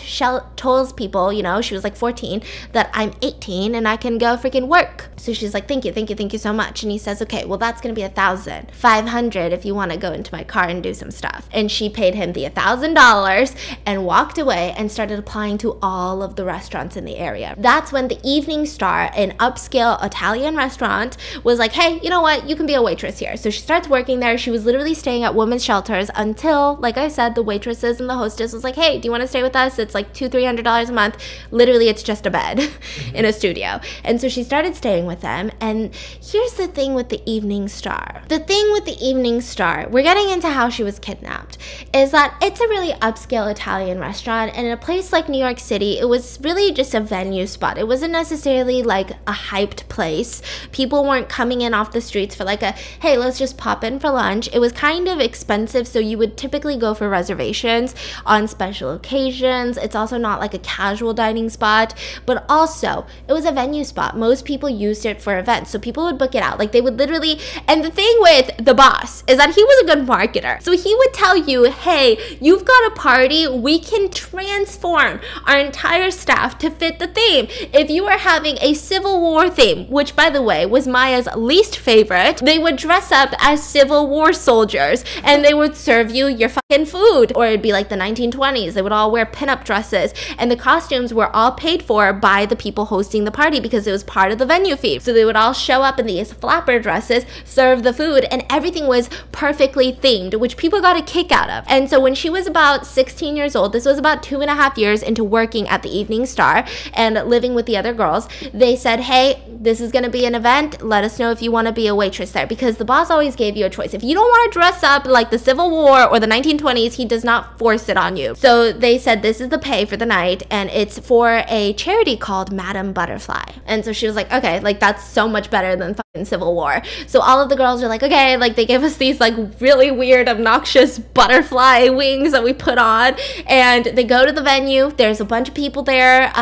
tells people, you know, she was like 14, that I'm 18 and I can go freaking work. So she's like, thank you so much. And he says, okay, well, that's gonna be $1,500 if you want to go into my car and do some stuff. And she paid him the $1,000 and walked away and started applying to all of the restaurants in the area. That's when the Evening Star, an upscale Italian restaurant, was like, hey, you know what, you can be a waitress here. So she starts working there. She was literally staying at women's shelters until, like I said, the waitresses and the hostess was like, hey, do you want to stay with us? It's like $200-300 a month. Literally, it's just a bed in a studio. And so she started staying with them. And here's the thing with the Evening Star. The thing with the Evening Star, we're getting into how she was kidnapped, is that it's a really upscale Italian restaurant. And in a place like New York City, it was really just a venue spot. It wasn't necessarily like a hyped place. People weren't coming in off the streets for like a, hey, let's just pop in for lunch. It was kind of expensive, so you would typically go for reservations on special occasions. It's also not like a casual dining spot, but also it was a venue spot. Most people used it for events, so people would book it out. Like, they would literally, and the thing with the boss is that he was a good marketer. So he would tell you, hey, you've got a party, we can transform our entire staff to fit the theme. If you are having a Civil War theme, which by the way was Maya's least favorite, they would dress up as Civil War soldiers and they would serve you your fucking food. Or it'd be like the 1920s. They would all wear pinup dresses, and the costumes were all paid for by the people hosting the party because it was part of the venue fee. creepy. So they would all show up in these flapper dresses, serve the food, and everything was perfectly themed, which people got a kick out of. And so when she was about 16 years old, this was about 2.5 years into working at the Evening Star and living with the other girls, they said, hey, this is going to be an event. Let us know if you want to be a waitress there, because the boss always gave you a choice. If you don't want to dress up like the Civil War or the 1920s, he does not force it on you. So they said, this is the pay for the night, and it's for a charity called Madame Butterfly. And so she was like, okay, like that's so much better than fucking Civil War. So all of the girls are like, okay, like they gave us these like really weird, obnoxious butterfly wings that we put on, and they go to the venue. There's a bunch of people there.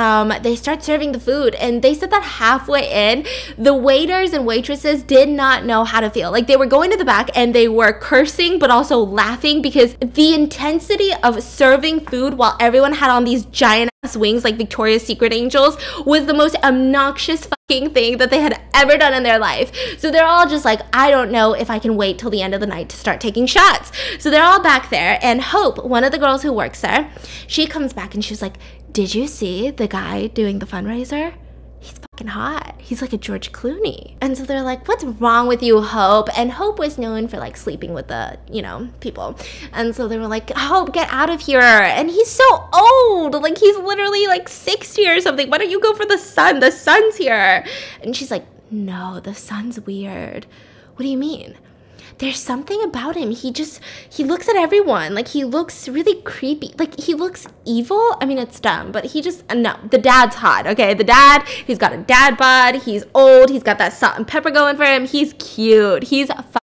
They start serving the food, and they said that halfway in, the waiters and waitresses did not know how to feel. Like they were going to the back and they were cursing but also laughing, because the intensity of serving food while everyone had on these giant ass wings like Victoria's Secret angels was the most obnoxious fucking thing that they had ever done in their life. So they're all just like, I don't know if I can wait till the end of the night to start taking shots. So they're all back there, and Hope, one of the girls who works there, she comes back and she's like, did you see the guy doing the fundraiser? He's fucking hot. He's like a George Clooney. And so they're like, what's wrong with you, Hope? And Hope was known for like sleeping with the, you know, people. And so they were like, Hope, get out of here. And he's so old. Like he's literally like 60 or something. Why don't you go for the sun? The sun's here. And she's like, no, the sun's weird. What do you mean? There's something about him. He looks at everyone. Like, he looks really creepy. Like, he looks evil. I mean, it's dumb, but he just, no. The dad's hot, okay? The dad, he's got a dad bod. He's old. He's got that salt and pepper going for him. He's cute. He's fuckable.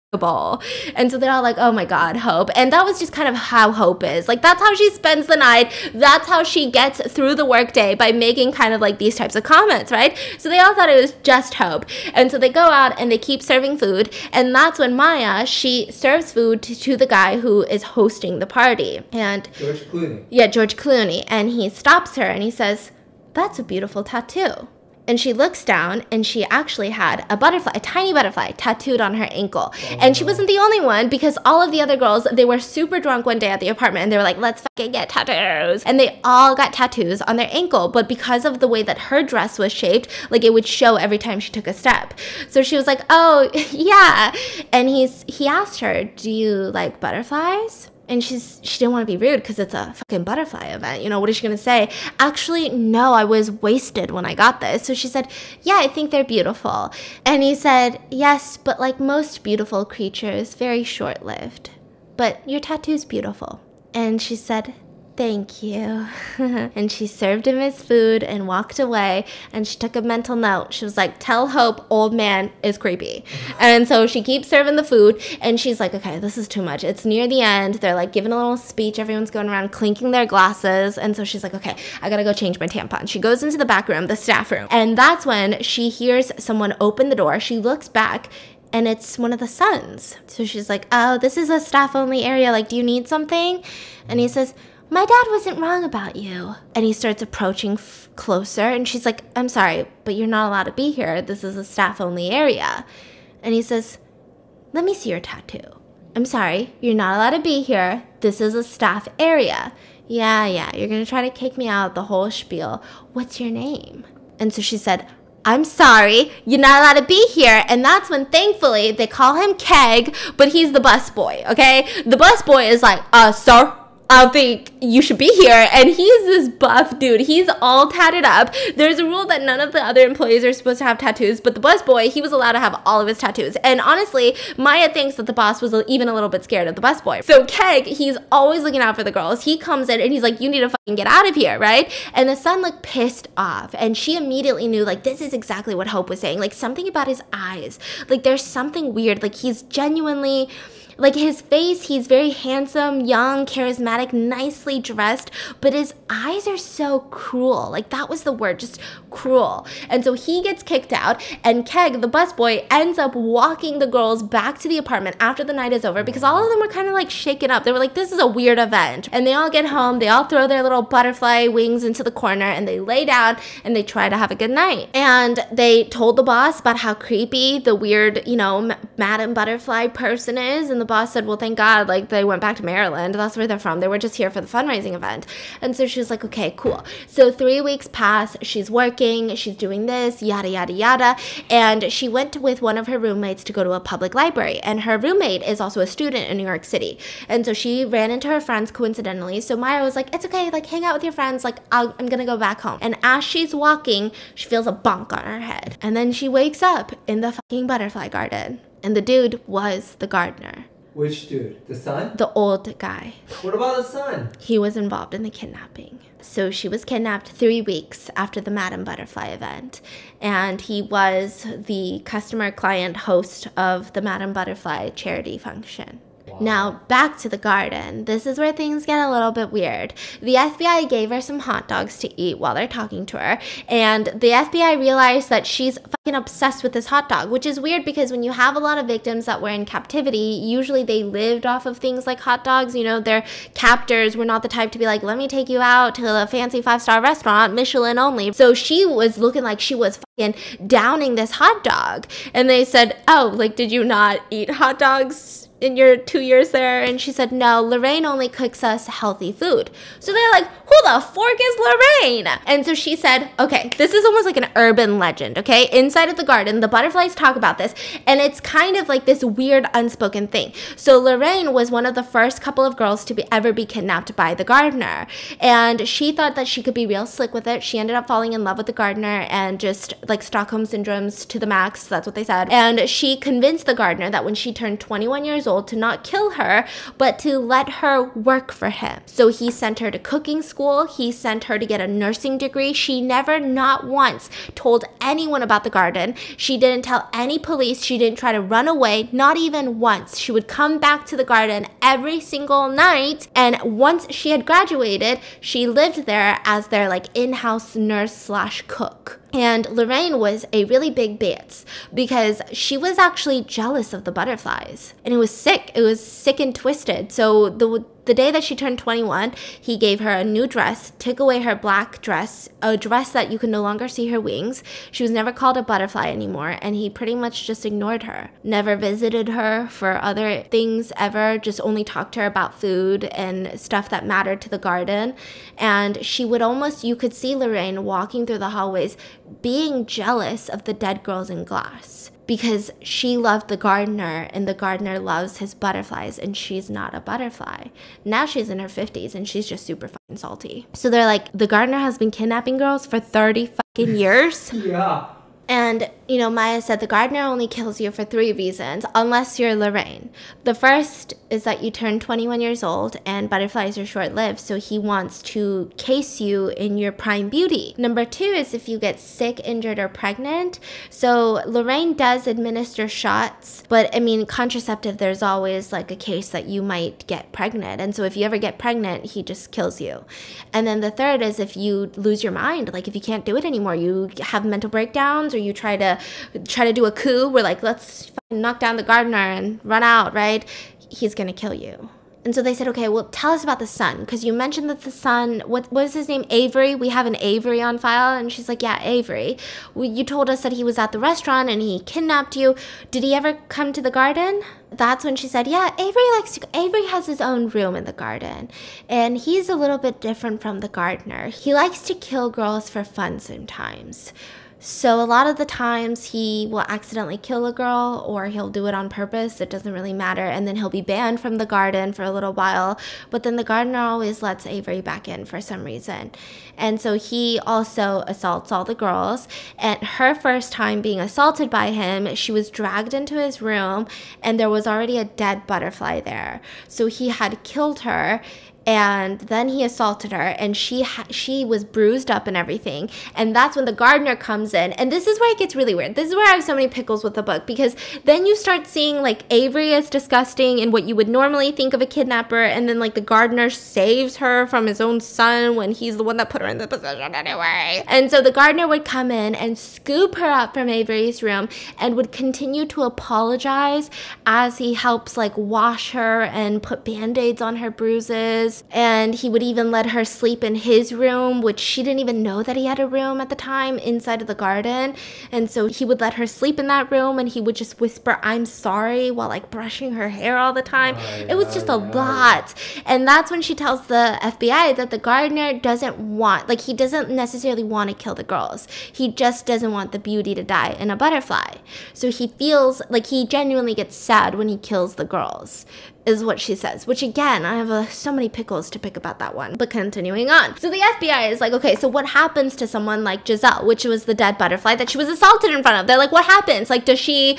And so they're all like, oh my God, Hope. And that was just kind of how Hope is. Like, that's how she spends the night. That's how she gets through the workday, by making kind of like these types of comments, right? So they all thought it was just Hope. And so they go out and they keep serving food. And that's when Maya, she serves food to the guy who is hosting the party. And George Clooney. Yeah, George Clooney. And he stops her and he says, that's a beautiful tattoo. And she looks down, and she actually had a butterfly, a tiny butterfly, tattooed on her ankle. Oh, and she wasn't the only one, because all of the other girls, they were super drunk one day at the apartment, and they were like, let's fucking get tattoos. And they all got tattoos on their ankle, but because of the way that her dress was shaped, like it would show every time she took a step. So she was like, oh, yeah. And he asked her, do you like butterflies? And she didn't want to be rude, because it's a fucking butterfly event. You know, what is she going to say? Actually, no, I was wasted when I got this. So she said, yeah, I think they're beautiful. And he said, yes, but like most beautiful creatures, very short-lived. But your tattoo's beautiful. And she said, thank you. And she served him his food and walked away, and she took a mental note. She was like, tell Hope old man is creepy. And so she keeps serving the food, and she's like, okay, this is too much. It's near the end. They're like giving a little speech. Everyone's going around clinking their glasses. And so she's like, okay, I gotta go change my tampon. She goes into the back room, the staff room, and that's when she hears someone open the door. She looks back, and it's one of the sons. So she's like, oh, this is a staff only area. Like, do you need something? And he says, my dad wasn't wrong about you. And he starts approaching closer, and she's like, I'm sorry, but you're not allowed to be here. This is a staff-only area. And he says, let me see your tattoo. I'm sorry, you're not allowed to be here. This is a staff area. Yeah, you're gonna try to kick me out, the whole spiel. What's your name? And so she said, I'm sorry, you're not allowed to be here. And that's when, thankfully, they call him Keg, but he's the busboy, okay? The busboy is like, sir, I think you should be here. And he's this buff dude. He's all tatted up. There's a rule that none of the other employees are supposed to have tattoos, but the busboy, he was allowed to have all of his tattoos. And honestly, Maya thinks that the boss was even a little bit scared of the busboy. So Keg, he's always looking out for the girls. He comes in and he's like, you need to fucking get out of here, right? And the son looked pissed off, and she immediately knew, like, this is exactly what Hope was saying. Like, something about his eyes. Like, there's something weird. Like, he's genuinely... Like, his face, he's very handsome, young, charismatic, nicely dressed, but his eyes are so cruel. Like, that was the word, just cruel. And so he gets kicked out, and Keg, the busboy, ends up walking the girls back to the apartment after the night is over, because all of them were kind of like shaken up. They were like, this is a weird event. And they all get home, they all throw their little butterfly wings into the corner, and they lay down, and they try to have a good night. And they told the boss about how creepy the weird, you know, Madam Butterfly person is, and the the boss said, well, thank God, like, they went back to Maryland. That's where they're from. They were just here for the fundraising event. And so she was like, okay, cool. So 3 weeks pass. She's working. She's doing this, yada, yada, yada. And she went with one of her roommates to go to a public library. And her roommate is also a student in New York City. And so she ran into her friends coincidentally. So Maya was like, it's okay, like, hang out with your friends. Like, I'm going to go back home. And as she's walking, she feels a bonk on her head. And then she wakes up in the fucking butterfly garden. And the dude was the gardener. Which dude? The son? The old guy. What about the son? He was involved in the kidnapping. So she was kidnapped 3 weeks after the Madame Butterfly event. And he was the customer client host of the Madame Butterfly charity function. Wow. Now, back to the garden. This is where things get a little bit weird. The FBI gave her some hot dogs to eat while they're talking to her, and the FBI realized that she's fucking obsessed with this hot dog, which is weird because when you have a lot of victims that were in captivity, usually they lived off of things like hot dogs. You know, their captors were not the type to be like, let me take you out to a fancy 5-star restaurant, Michelin only. So she was looking like she was fucking downing this hot dog. And they said, oh, like, did you not eat hot dogs in your 2 years there? And she said, no, Lorraine only cooks us healthy food. So they're like, who the fork is Lorraine? And so she said, okay, this is almost like an urban legend, okay? Inside of the garden, the butterflies talk about this, and it's kind of like this weird unspoken thing. So Lorraine was one of the first couple of girls to ever be kidnapped by the gardener, and she thought that she could be real slick with it. She ended up falling in love with the gardener and just like Stockholm syndromes to the max, that's what they said. And she convinced the gardener that when she turned 21 years old to not kill her, but to let her work for him. So he sent her to cooking school. He sent her to get a nursing degree. She never, not once, told anyone about the garden. She didn't tell any police. She didn't try to run away, not even once. She would come back to the garden every single night. And once she had graduated, she lived there as their like in-house nurse slash cook. And Lorraine was a really big bitch because she was actually jealous of the butterflies. And it was sick. It was sick and twisted. So the day that she turned 21, he gave her a new dress, took away her black dress, a dress that you could no longer see her wings. She was never called a butterfly anymore, and he pretty much just ignored her. Never visited her for other things ever, just only talked to her about food and stuff that mattered to the garden. And she would almost, you could see Lorraine walking through the hallways being jealous of the dead girls in glass, because she loved the gardener and the gardener loves his butterflies and she's not a butterfly. Now she's in her 50s and she's just super fucking salty. So they're like, the gardener has been kidnapping girls for 30 fucking years. Yeah. And, you know, Maya said the gardener only kills you for 3 reasons, unless you're Lorraine. The first is that you turn 21 years old and butterflies are short-lived, so he wants to case you in your prime beauty. Number 2 is if you get sick, injured, or pregnant. So Lorraine does administer shots, but I mean, contraceptive, there's always like a case that you might get pregnant. And so if you ever get pregnant, he just kills you. And then the third is if you lose your mind, like if you can't do it anymore, you have mental breakdowns, or you try to do a coup where like, let's knock down the gardener and run out, right? He's gonna kill you. And so they said, okay, well, tell us about the son, because you mentioned that the son, what was his name? Avery. We have an Avery on file. And she's like, yeah, Avery. You told us that he was at the restaurant and he kidnapped you. Did he ever come to the garden? That's when she said, yeah, Avery has his own room in the garden, and he's a little bit different from the gardener. He likes to kill girls for fun sometimes. So a lot of the times he will accidentally kill a girl, or he'll do it on purpose. It doesn't really matter. And then he'll be banned from the garden for a little while. But then the gardener always lets Avery back in for some reason. And so he also assaults all the girls. And her first time being assaulted by him, she was dragged into his room and there was already a dead butterfly there. So he had killed her. And then he assaulted her, and she was bruised up and everything. And that's when the gardener comes in. And this is where it gets really weird. This is where I have so many pickles with the book, because then you start seeing like Avery is disgusting and what you would normally think of a kidnapper, and then like the gardener saves her from his own son when he's the one that put her in the position anyway. And so the gardener would come in and scoop her up from Avery's room and would continue to apologize as he helps like wash her and put band-aids on her bruises his, and he would even let her sleep in his room, which she didn't even know that he had a room at the time inside of the garden. And so he would let her sleep in that room, and he would just whisper, "I'm sorry," while like brushing her hair all the time. It was just a lot. And that's when she tells the FBI that the gardener doesn't want, like, he doesn't necessarily want to kill the girls. He just doesn't want the beauty to die in a butterfly. So he feels like he genuinely gets sad when he kills the girls, is what she says, which again, I have so many pickles to pick about that one, but continuing on. So the FBI is like, okay, so what happens to someone like Giselle, which was the dead butterfly that she was assaulted in front of? They're like, what happens? Like, does she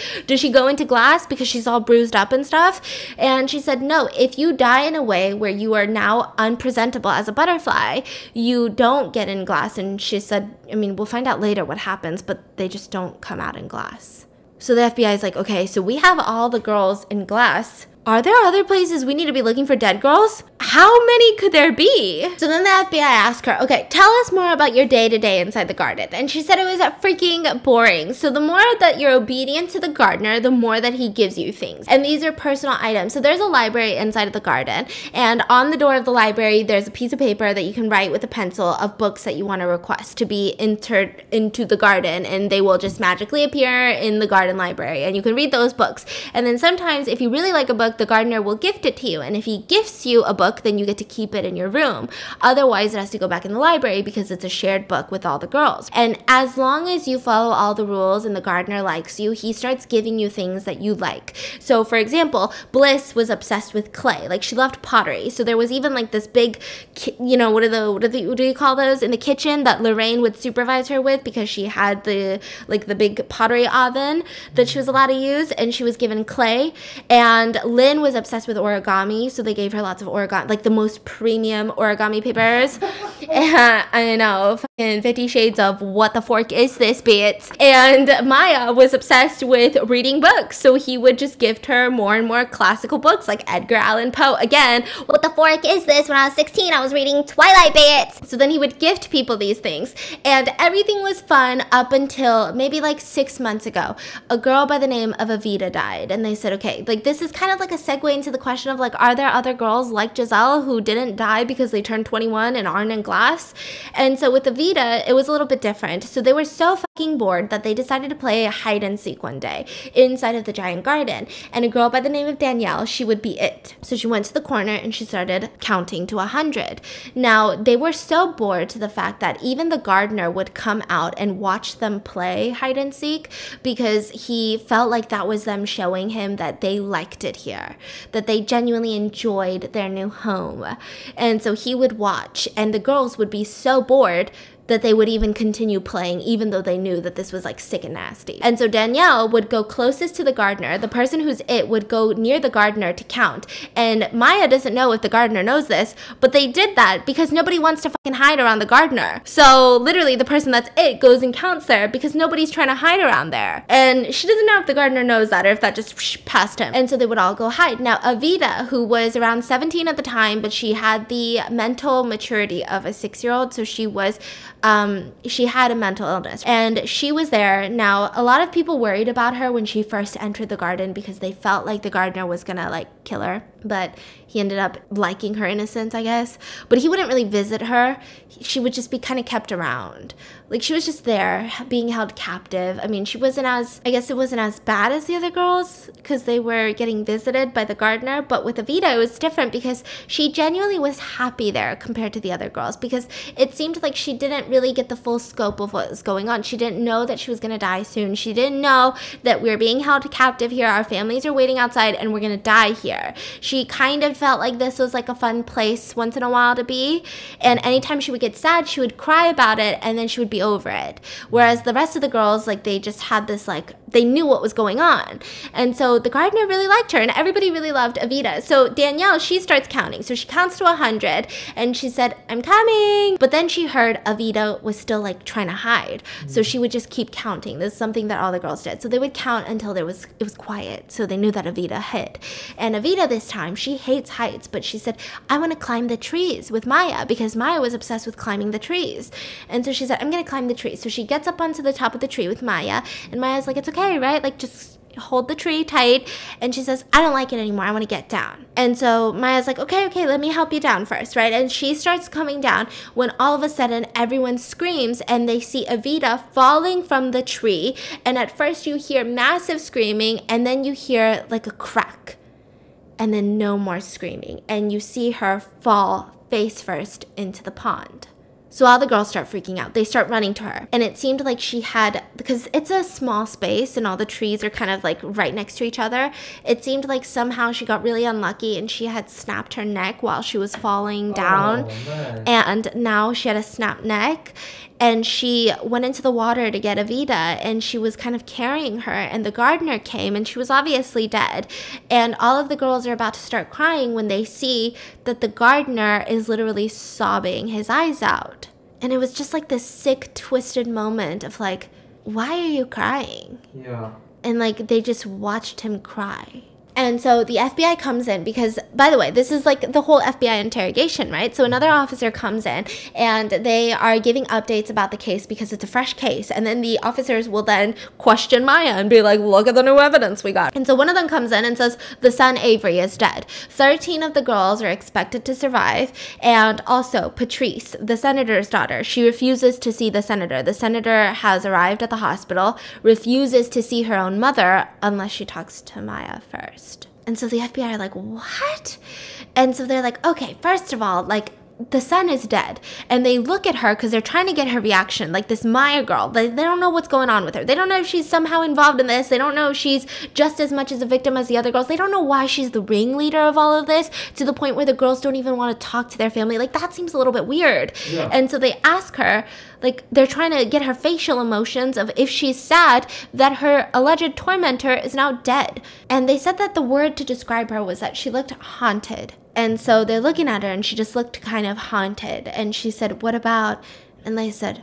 go into glass because she's all bruised up and stuff? And she said, no, if you die in a way where you are now unpresentable as a butterfly, you don't get in glass. And she said, I mean, we'll find out later what happens, but they just don't come out in glass. So the FBI is like, okay, so we have all the girls in glass. Are there other places we need to be looking for dead girls? How many could there be? So then the FBI asked her, okay, tell us more about your day-to-day inside the garden. And she said it was freaking boring. So the more that you're obedient to the gardener, the more that he gives you things. And these are personal items. So there's a library inside of the garden. And on the door of the library, there's a piece of paper that you can write with a pencil of books that you want to request to be entered into the garden. And they will just magically appear in the garden library. And you can read those books. And then sometimes if you really like a book, the gardener will gift it to you. And if he gifts you a book, then you get to keep it in your room. Otherwise, it has to go back in the library because it's a shared book with all the girls. And as long as you follow all the rules and the gardener likes you, he starts giving you things that you like. So for example, Bliss was obsessed with clay. Like, she loved pottery. So there was even like this big, you know, what do you call those in the kitchen that Lorraine would supervise her with, because she had the big pottery oven that she was allowed to use, and she was given clay. And Lynn was obsessed with origami, so they gave her lots of origami, like the most premium origami papers. I know, fucking 50 Shades of what the fork is this, bitch. And Maya was obsessed with reading books, so he would just gift her more and more classical books like Edgar Allan Poe. Again, what the fork is this? When I was 16, I was reading Twilight, bitch. So then he would gift people these things, and everything was fun up until maybe like 6 months ago. A girl by the name of Evita died, and they said, okay, like, this is kind of like a segue into the question of like, are there other girls like Giselle who didn't die because they turned 21 and aren't in glass? And so with Evita, it was a little bit different. So they were so fucking bored that they decided to play hide and seek one day inside of the giant garden. And a girl by the name of Danielle, she would be it. So she went to the corner and she started counting to 100. Now, they were so bored to the fact that even the gardener would come out and watch them play hide and seek, because he felt like that was them showing him that they liked it here, that they genuinely enjoyed their new home. And so he would watch, and the girls would be so bored that they would even continue playing even though they knew that this was like sick and nasty. And so Danielle would go closest to the gardener. The person who's it would go near the gardener to count. And Maya doesn't know if the gardener knows this, but they did that because nobody wants to fucking hide around the gardener. So literally the person that's it goes and counts there because nobody's trying to hide around there. And she doesn't know if the gardener knows that or if that just passed him. And so they would all go hide. Now Evita, who was around 17 at the time, but she had the mental maturity of a 6-year-old, so she was she had a mental illness, and she was there. Now, a lot of people worried about her when she first entered the garden because they felt like the gardener was gonna like kill her, but he ended up liking her innocence, I guess. But he wouldn't really visit her. She would just be kind of kept around. Like, she was just there being held captive. I mean, she wasn't as, I guess it wasn't as bad as the other girls because they were getting visited by the gardener. But with Evita, it was different because she genuinely was happy there compared to the other girls, because it seemed like she didn't really get the full scope of what was going on. She didn't know that she was going to die soon. She didn't know that we're being held captive here. Our families are waiting outside and we're going to die here. She kind of felt like this was like a fun place once in a while to be. And anytime she would get sad, she would cry about it and then she would be over it. Whereas the rest of the girls, like, they just had this, like, they knew what was going on. And so the gardener really liked her and everybody really loved Evita. So Danielle, she starts counting. So she counts to 100 and she said, I'm coming. But then she heard Evita was still like trying to hide. So she would just keep counting. This is something that all the girls did. So they would count until it was quiet. So they knew that Evita hid. And Evita this time, she hates heights, but she said, I want to climb the trees with Maya, because Maya was obsessed with climbing the trees. And so she said, I'm going to climb the tree. So she gets up onto the top of the tree with Maya, and Maya's like, it's okay, right? Like, just hold the tree tight. And she says, I don't like it anymore. I want to get down. And so Maya's like, okay, let me help you down first, right? And she starts coming down when all of a sudden everyone screams and they see Evita falling from the tree. And at first you hear massive screaming and then you hear like a crack and then no more screaming. And you see her fall face first into the pond. So all the girls start freaking out. They start running to her. And it seemed like she had, because it's a small space and all the trees are kind of like right next to each other. It seemed like somehow she got really unlucky and she had snapped her neck while she was falling down. Man. And now she had a snapped neck. And she went into the water to get Evita, and she was kind of carrying her, and the gardener came, and she was obviously dead. And all of the girls are about to start crying when they see that the gardener is literally sobbing his eyes out. And it was just like this sick, twisted moment of like, why are you crying? Yeah. And like, they just watched him cry. And so the FBI comes in because, by the way, this is like the whole FBI interrogation, right? So another officer comes in and they are giving updates about the case because it's a fresh case. And then the officers will then question Maya and be like, look at the new evidence we got. And so one of them comes in and says, the son Avery is dead. 13 of the girls are expected to survive. And also Patrice, the senator's daughter, she refuses to see the senator. The senator has arrived at the hospital, refuses to see her own mother unless she talks to Maya first. And so the FBI are like, what? And so they're like, okay, first of all, like, the son is dead. And they look at her because they're trying to get her reaction. Like this Maya girl, they don't know what's going on with her. They don't know if she's somehow involved in this. They don't know if she's just as much as a victim as the other girls. They don't know why she's the ringleader of all of this, to the point where the girls don't even want to talk to their family. Like, that seems a little bit weird. Yeah. And so they ask her, like, they're trying to get her facial emotions of if she's sad that her alleged tormentor is now dead. And they said that the word to describe her was that she looked haunted. And so they're looking at her and she just looked kind of haunted. And she said, what about, and they said,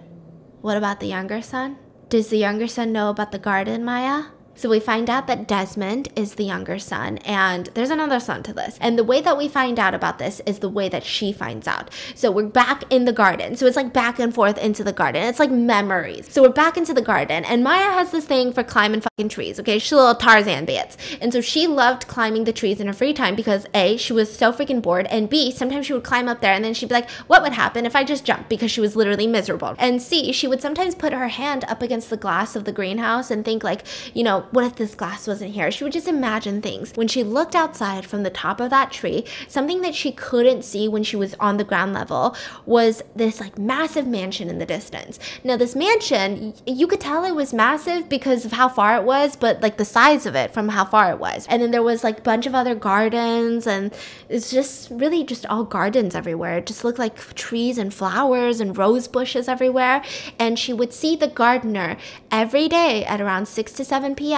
what about the younger son? Does the younger son know about the garden, Maya? So we find out that Desmond is the younger son, and there's another son to this. And the way that we find out about this is the way that she finds out. So we're back in the garden. So it's like back and forth into the garden. It's like memories. So we're back into the garden, and Maya has this thing for climbing fucking trees, okay? She's a little Tarzan bitch. And so she loved climbing the trees in her free time because A, she was so freaking bored, and B, sometimes she would climb up there and then she'd be like, what would happen if I just jumped? Because she was literally miserable. And C, she would sometimes put her hand up against the glass of the greenhouse and think like, you know, what if this glass wasn't here? She would just imagine things. When she looked outside from the top of that tree, something that she couldn't see when she was on the ground level was this like massive mansion in the distance. Now this mansion, you could tell it was massive because of how far it was, but like the size of it from how far it was. And then there was like a bunch of other gardens, and it's just really just all gardens everywhere. It just looked like trees and flowers and rose bushes everywhere. And she would see the gardener every day at around 6 to 7 p.m.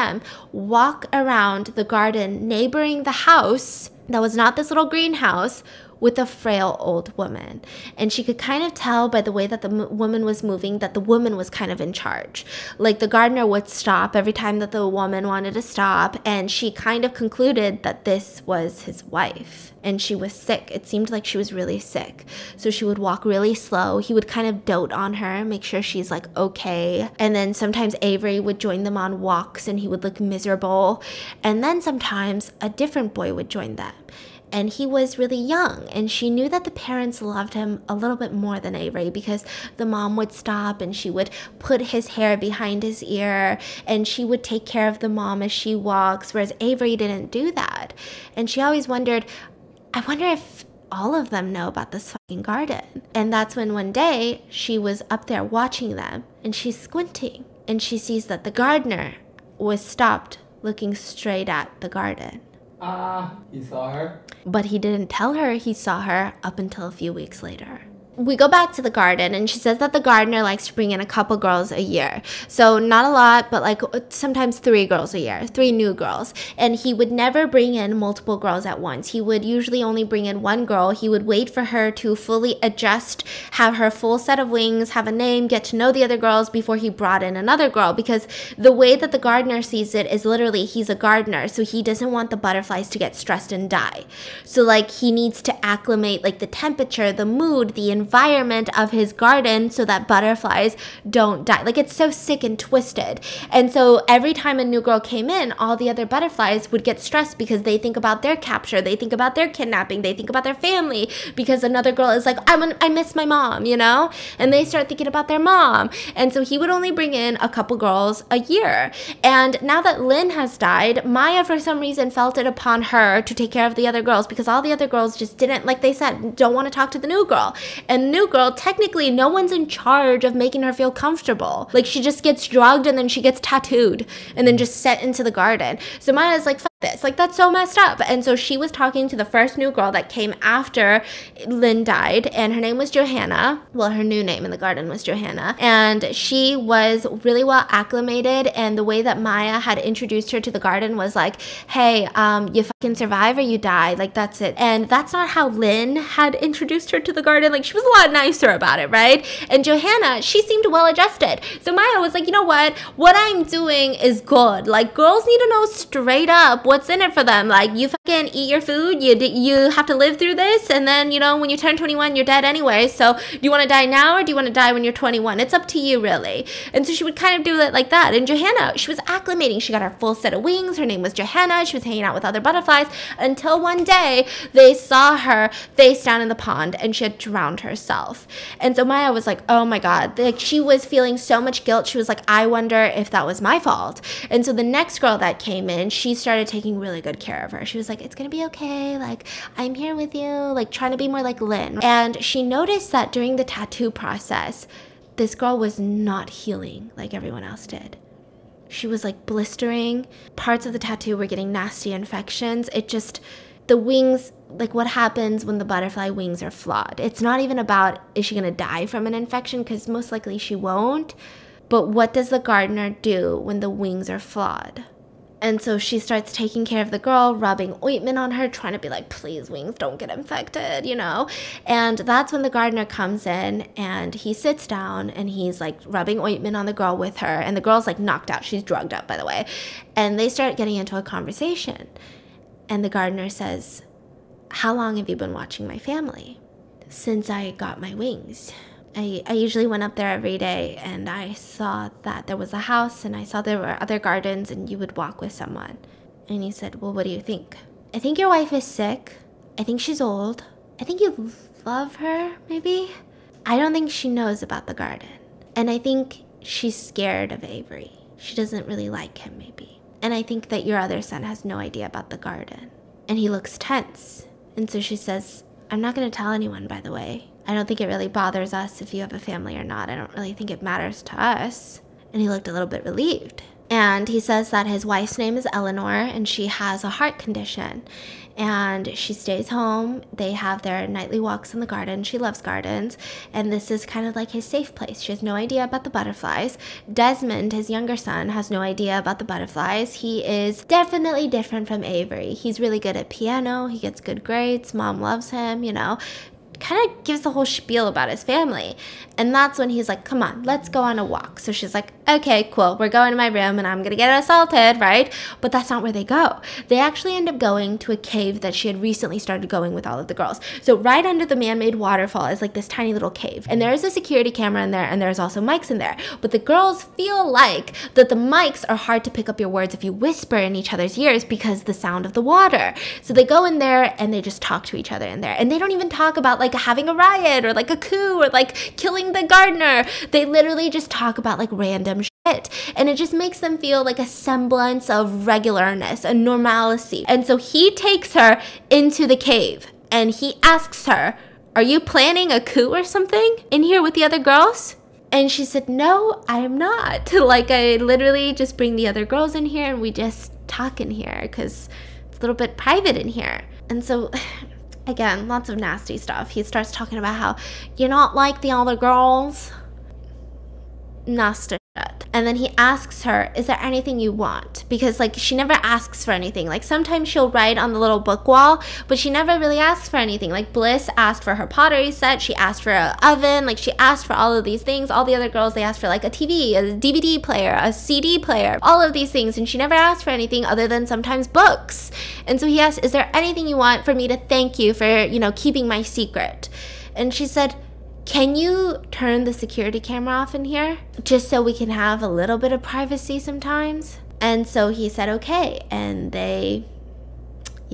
walk around the garden neighboring the house that was not this little greenhouse with a frail old woman. And she could kind of tell by the way that the woman was moving that the woman was kind of in charge. Like the gardener would stop every time that the woman wanted to stop, and she kind of concluded that this was his wife. And she was sick. It seemed like she was really sick. So she would walk really slow. He would kind of dote on her, make sure she's like okay. And then sometimes Avery would join them on walks and he would look miserable. And then sometimes a different boy would join them. And he was really young, and she knew that the parents loved him a little bit more than Avery because the mom would stop and she would put his hair behind his ear and she would take care of the mom as she walks, whereas Avery didn't do that. And she always wondered, I wonder if all of them know about this fucking garden. And that's when one day she was up there watching them and she's squinting and she sees that the gardener was stopped looking straight at the garden. He saw her? But he didn't tell her he saw her up until a few weeks later. We go back to the garden, and she says that the gardener likes to bring in a couple girls a year. So not a lot, but like sometimes 3 girls a year, 3 new girls. And he would never bring in multiple girls at once. He would usually only bring in one girl. He would wait for her to fully adjust, have her full set of wings, have a name, get to know the other girls before he brought in another girl. Because the way that the gardener sees it is literally he's a gardener, so he doesn't want the butterflies to get stressed and die. So like he needs to acclimate like the temperature, the mood, the environment, environment of his garden so that butterflies don't die. Like, it's so sick and twisted. And so every time a new girl came in, all the other butterflies would get stressed because they think about their capture, they think about their kidnapping, they think about their family, because another girl is like, I miss my mom, you know? And they start thinking about their mom. And so he would only bring in a couple girls a year. And now that Lynn has died, Maya, for some reason, felt it upon her to take care of the other girls, because all the other girls just didn't, like they said, don't want to talk to the new girl. And new girl, technically, no one's in charge of making her feel comfortable. Like, she just gets drugged and then she gets tattooed and then just set into the garden. So Maya's like, fuck this. Like, that's so messed up. And so she was talking to the first new girl that came after Lynn died, and her name was Johanna. Well, her new name in the garden was Johanna. And she was really well acclimated, and the way that Maya had introduced her to the garden was like, hey, you fucking survive or you die. Like, that's it. And that's not how Lynn had introduced her to the garden. Like, she was a lot nicer about it, right? And Johanna, she seemed well adjusted. So Maya was like, you know what I'm doing is good. Like, girls need to know straight up what's in it for them. Like, you fucking eat your food, you have to live through this, and then, you know, when you turn 21, you're dead anyway. So do you want to die now or do you want to die when you're 21? It's up to you, really. And so she would kind of do it like that. And Johanna, she was acclimating. She got her full set of wings. Her name was Johanna. She was hanging out with other butterflies until one day they saw her face down in the pond and she had drowned herself. And so Maya was like, oh my God. Like, she was feeling so much guilt. She was like, I wonder if that was my fault. And so the next girl that came in, she started taking really good care of her. She was like, it's gonna be okay. Like, I'm here with you. Like, trying to be more like Lynn. And she noticed that during the tattoo process, this girl was not healing like everyone else did. She was like blistering. Parts of the tattoo were getting nasty infections. It just, the wings, like what happens when the butterfly wings are flawed. It's not even about, is she gonna die from an infection? Because most likely she won't. But what does the gardener do when the wings are flawed? And so she starts taking care of the girl, rubbing ointment on her, trying to be like, please, wings, don't get infected, you know? And that's when the gardener comes in and he sits down and he's like rubbing ointment on the girl with her. And the girl's like knocked out. She's drugged up, by the way. And they start getting into a conversation. And the gardener says, how long have you been watching my family? Since I got my wings. I usually went up there every day and I saw that there was a house and I saw there were other gardens and you would walk with someone. And he said, well, what do you think? I think your wife is sick. I think she's old. I think you love her, maybe? I don't think she knows about the garden. And I think she's scared of Avery. She doesn't really like him, maybe. And I think that your other son has no idea about the garden. And he looks tense. And so she says, I'm not going to tell anyone, by the way. I don't think it really bothers us if you have a family or not. I don't really think it matters to us. And he looked a little bit relieved. And he says that his wife's name is Eleanor and she has a heart condition. And she stays home. They have their nightly walks in the garden. She loves gardens. And this is kind of like his safe place. She has no idea about the butterflies. Desmond, his younger son, has no idea about the butterflies. He is definitely different from Avery. He's really good at piano. He gets good grades. Mom loves him, you know. Kind of gives the whole spiel about his family. And that's when he's like, come on, let's go on a walk. So she's like, okay, cool. We're going to my room and I'm going to get assaulted, right? But that's not where they go. They actually end up going to a cave that she had recently started going with all of the girls. So right under the man-made waterfall is like this tiny little cave. And there is a security camera in there and there's also mics in there. But the girls feel like that the mics are hard to pick up your words if you whisper in each other's ears because the sound of the water. So they go in there and they just talk to each other in there. And they don't even talk about like having a riot or like a coup or like killing the gardener. They literally just talk about like random shit. And it just makes them feel like a semblance of regularness and normalcy. And so he takes her into the cave and he asks her, are you planning a coup or something in here with the other girls? And she said, no, I am not. Like, I literally just bring the other girls in here and we just talk in here because it's a little bit private in here. And so again, lots of nasty stuff. He starts talking about how you're not like the other girls. Nasty shit. And then he asks her, is there anything you want? Because like she never asks for anything. Like sometimes she'll write on the little book wall, but she never really asks for anything. Like Bliss asked for her pottery set. She asked for an oven. Like she asked for all of these things. All the other girls, they asked for like a TV, a DVD player, a CD player, all of these things. And she never asked for anything other than sometimes books. And so he asked, is there anything you want for me to thank you for, you know, keeping my secret? And she said, can you turn the security camera off in here? Just so we can have a little bit of privacy sometimes. And so he said, okay. And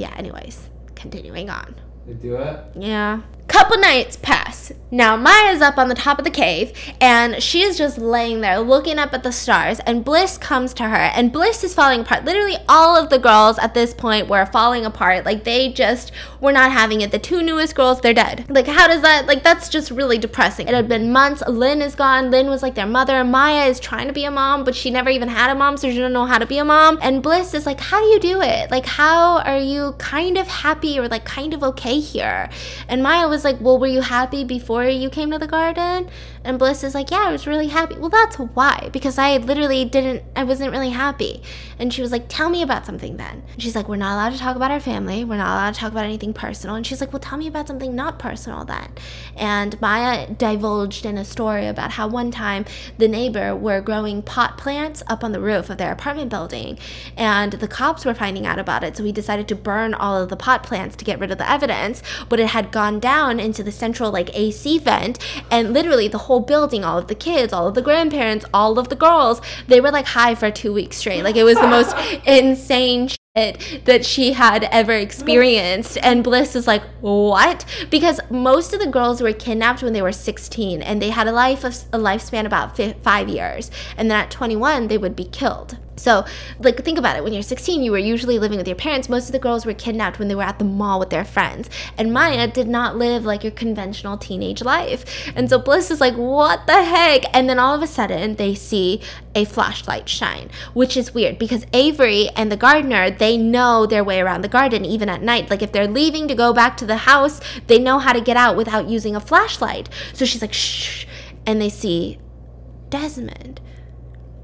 anyways, continuing on. They do it? Yeah. Couple nights pass. Now Maya's up on the top of the cave and she is just laying there looking up at the stars, and Bliss comes to her, and Bliss is falling apart. Literally all of the girls at this point were falling apart. Like, they just were not having it. The 2 newest girls, they're dead. Like, how does that, like, that's just really depressing. It had been months. Lynn is gone. Lynn was like their mother. Maya is trying to be a mom, but she never even had a mom, so she didn't know how to be a mom. And Bliss is like, how do you do it? Like, how are you kind of happy or like kind of okay here? And Maya was like, well, were you happy before you came to the garden? And Bliss is like, yeah, I was really happy. Well, that's why, because I wasn't really happy. And she was like, tell me about something then. And she's like, we're not allowed to talk about our family. We're not allowed to talk about anything personal. And she's like, well, tell me about something not personal then. And Maya divulged in a story about how one time the neighbor were growing pot plants up on the roof of their apartment building, and the cops were finding out about it. So he decided to burn all of the pot plants to get rid of the evidence, but it had gone down into the central like AC vent, and literally the whole building, all of the kids, all of the grandparents, all of the girls, they were like high for 2 weeks straight. Like, it was the most insane shit that she had ever experienced. And Bliss is like, what? Because most of the girls were kidnapped when they were 16, and they had a lifespan about 5 years, and then at 21 they would be killed. So, like, think about it. When you're 16, you were usually living with your parents. Most of the girls were kidnapped when they were at the mall with their friends. And Maya did not live like your conventional teenage life. And so Bliss is like, what the heck? And then all of a sudden, they see a flashlight shine, which is weird because Avery and the gardener, they know their way around the garden even at night. Like, if they're leaving to go back to the house, they know how to get out without using a flashlight. So she's like, shh. And they see Desmond.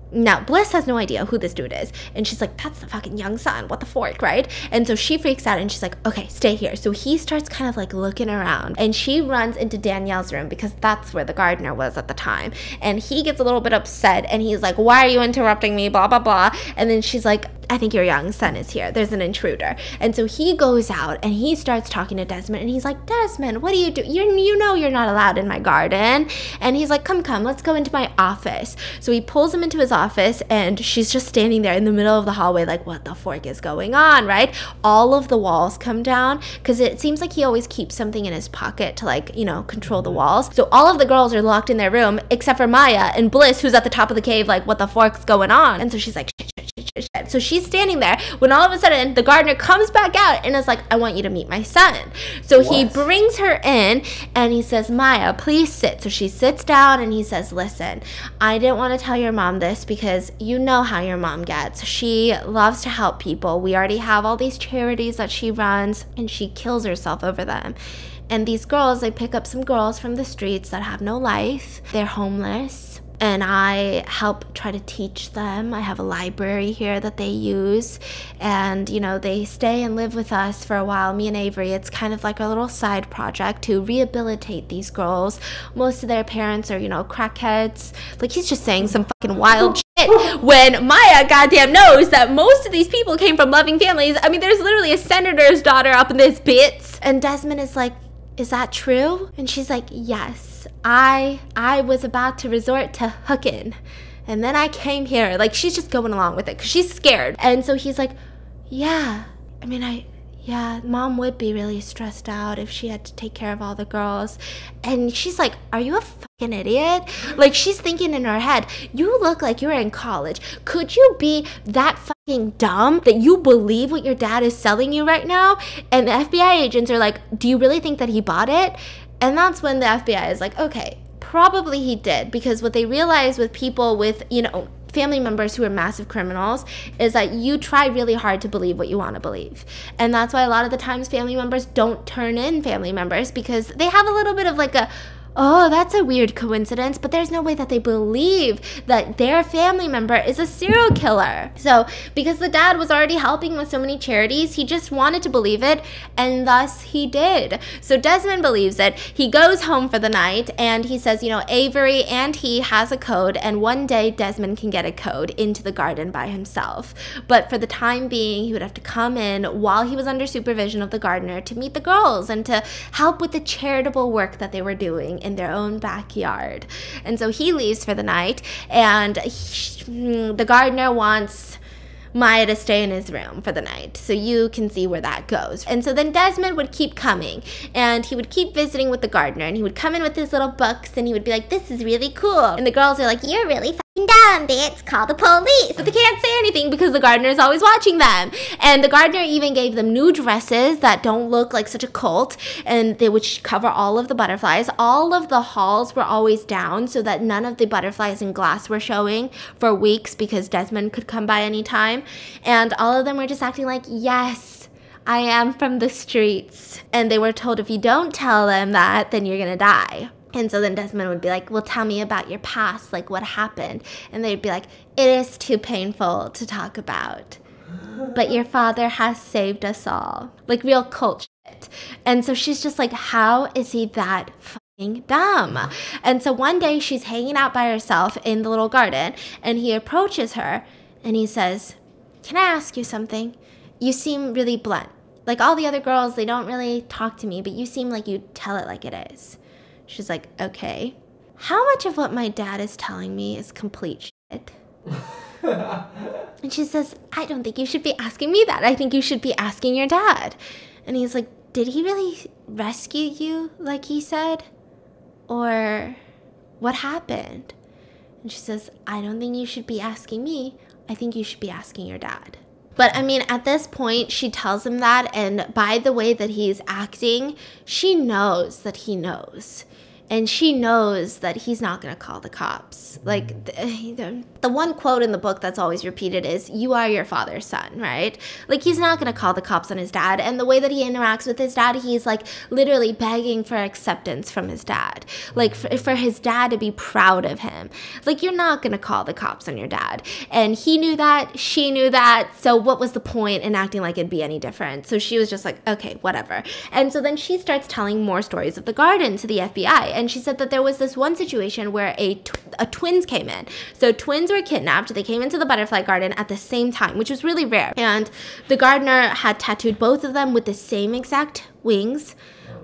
Now, Bliss has no idea who this dude is, and she's like, that's the fucking young son, what the fork, right? And so she freaks out, and she's like, okay, stay here. So he starts kind of like looking around, and she runs into Danielle's room because that's where the gardener was at the time. And he gets a little bit upset, and he's like, why are you interrupting me, blah, blah, blah. And then she's like, I think your young son is here. There's an intruder. And so he goes out and he starts talking to Desmond, and he's like, Desmond, what do you do? You know you're not allowed in my garden. And he's like, come, let's go into my office. So he pulls him into his office, and she's just standing there in the middle of the hallway like, what the fork is going on, right? All of the walls come down because it seems like he always keeps something in his pocket to, like, you know, control the walls. So all of the girls are locked in their room except for Maya and Bliss, who's at the top of the cave like, what the fork's going on? And so she's like, shit. So she's standing there when all of a sudden the gardener comes back out and is like, I want you to meet my son. So he brings her in and he says, Maya, please sit. So she sits down and he says, listen, I didn't want to tell your mom this because you know how your mom gets. She loves to help people. We already have all these charities that she runs, and she kills herself over them. And these girls, they pick up some girls from the streets that have no life. They're homeless. And I help try to teach them. I have a library here that they use. And, you know, they stay and live with us for a while, me and Avery. It's kind of like a little side project to rehabilitate these girls. Most of their parents are, you know, crackheads. Like, he's just saying some fucking wild shit. When Maya goddamn knows that most of these people came from loving families. I mean, there's literally a senator's daughter up in this bits. And Desmond is like, is that true? And she's like, yes. I was about to resort to hooking, and then I came here. Like, she's just going along with it because she's scared. And so he's like, yeah, I mean, yeah, mom would be really stressed out if she had to take care of all the girls. And she's like, are you a fucking idiot? Like, she's thinking in her head, you look like you're in college. Could you be that fucking dumb that you believe what your dad is selling you right now? And the FBI agents are like, do you really think that he bought it? And that's when the FBI is like, okay, probably he did, because what they realize with people with, you know, family members who are massive criminals is that you try really hard to believe what you want to believe. And that's why a lot of the times family members don't turn in family members, because they have a little bit of like a, oh, that's a weird coincidence, but there's no way that they believe that their family member is a serial killer. So because the dad was already helping with so many charities, he just wanted to believe it, and thus he did. So Desmond believes it. He goes home for the night, and he says, you know, Avery and he has a code, and one day Desmond can get a code into the garden by himself. But for the time being, he would have to come in while he was under supervision of the gardener to meet the girls and to help with the charitable work that they were doing in their own backyard. And so he leaves for the night, and the gardener wants Maya to stay in his room for the night. So you can see where that goes. And so then Desmond would keep coming, and he would keep visiting with the gardener, and he would come in with his little books, and he would be like, this is really cool. And the girls are like, you're really fucking dumb, bitch, call the police. But they can't say anything because the gardener is always watching them. And the gardener even gave them new dresses that don't look like such a cult, and they would cover all of the butterflies. All of the halls were always down so that none of the butterflies in glass were showing for weeks because Desmond could come by anytime. And all of them were just acting like, yes, I am from the streets. And they were told, if you don't tell them that, then you're gonna die. And so then Desmond would be like, well, tell me about your past, like what happened? And they'd be like, it is too painful to talk about, but your father has saved us all. Like real cult shit. And so she's just like, how is he that fucking dumb? And so one day she's hanging out by herself in the little garden, and he approaches her and he says, can I ask you something? You seem really blunt. Like all the other girls, they don't really talk to me, but you seem like you tell it like it is. She's like, okay. How much of what my dad is telling me is complete shit? And she says, I don't think you should be asking me that. I think you should be asking your dad. And he's like, did he really rescue you like he said? Or what happened? And she says, I don't think you should be asking me. I think you should be asking your dad. But I mean, at this point, she tells him that, and by the way that he's acting, she knows that he knows. And she knows that he's not going to call the cops. Like, the one quote in the book that's always repeated is, you are your father's son, right? Like, he's not going to call the cops on his dad. And the way that he interacts with his dad, he's, like, literally begging for acceptance from his dad. Like, for his dad to be proud of him. Like, you're not going to call the cops on your dad. And he knew that. She knew that. So what was the point in acting like it'd be any different? So she was just like, okay, whatever. And so then she starts telling more stories of the garden to the FBI. And she said that there was this one situation where a twins came in. So twins were kidnapped. They came into the butterfly garden at the same time, which was really rare. And the gardener had tattooed both of them with the same exact wings,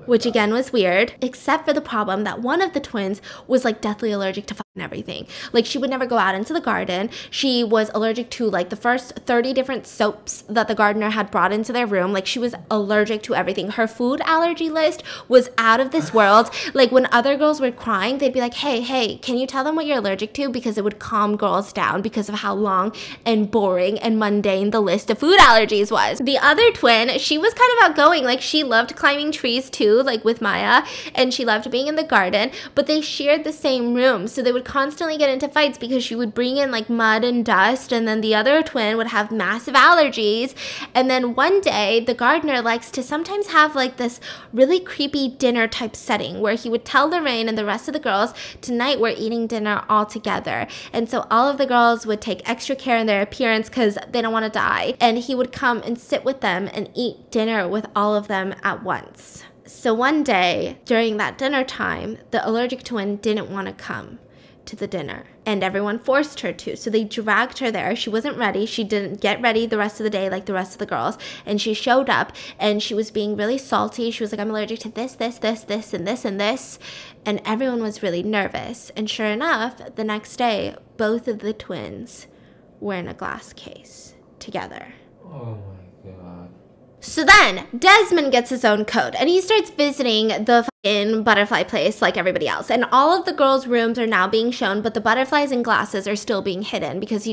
which again was weird, except for the problem that one of the twins was like deathly allergic to fucking everything. Like she would never go out into the garden. She was allergic to like the first 30 different soaps that the gardener had brought into their room. Like she was allergic to everything. Her food allergy list was out of this world. Like when other girls were crying, they'd be like, hey, can you tell them what you're allergic to? Because it would calm girls down because of how long and boring and mundane the list of food allergies was. The other twin, she was kind of outgoing. Like she loved climbing trees too, like with Maya, and she loved being in the garden, but they shared the same room, so they would constantly get into fights because she would bring in like mud and dust, and then the other twin would have massive allergies. And then one day the gardener likes to sometimes have like this really creepy dinner type setting where he would tell Lorraine and the rest of the girls, tonight we're eating dinner all together. And so all of the girls would take extra care in their appearance because they don't want to die, and he would come and sit with them and eat dinner with all of them at once. So one day during that dinner time, the allergic twin didn't want to come to the dinner, and everyone forced her to. So they dragged her there. She wasn't ready. She didn't get ready the rest of the day like the rest of the girls. And she showed up and she was being really salty. She was like, I'm allergic to this, and this, and this. And everyone was really nervous. And sure enough, the next day, both of the twins were in a glass case together. Oh my god. So then Desmond gets his own coat and he starts visiting the fucking butterfly place like everybody else. And all of the girls' rooms are now being shown, but the butterflies and glasses are still being hidden because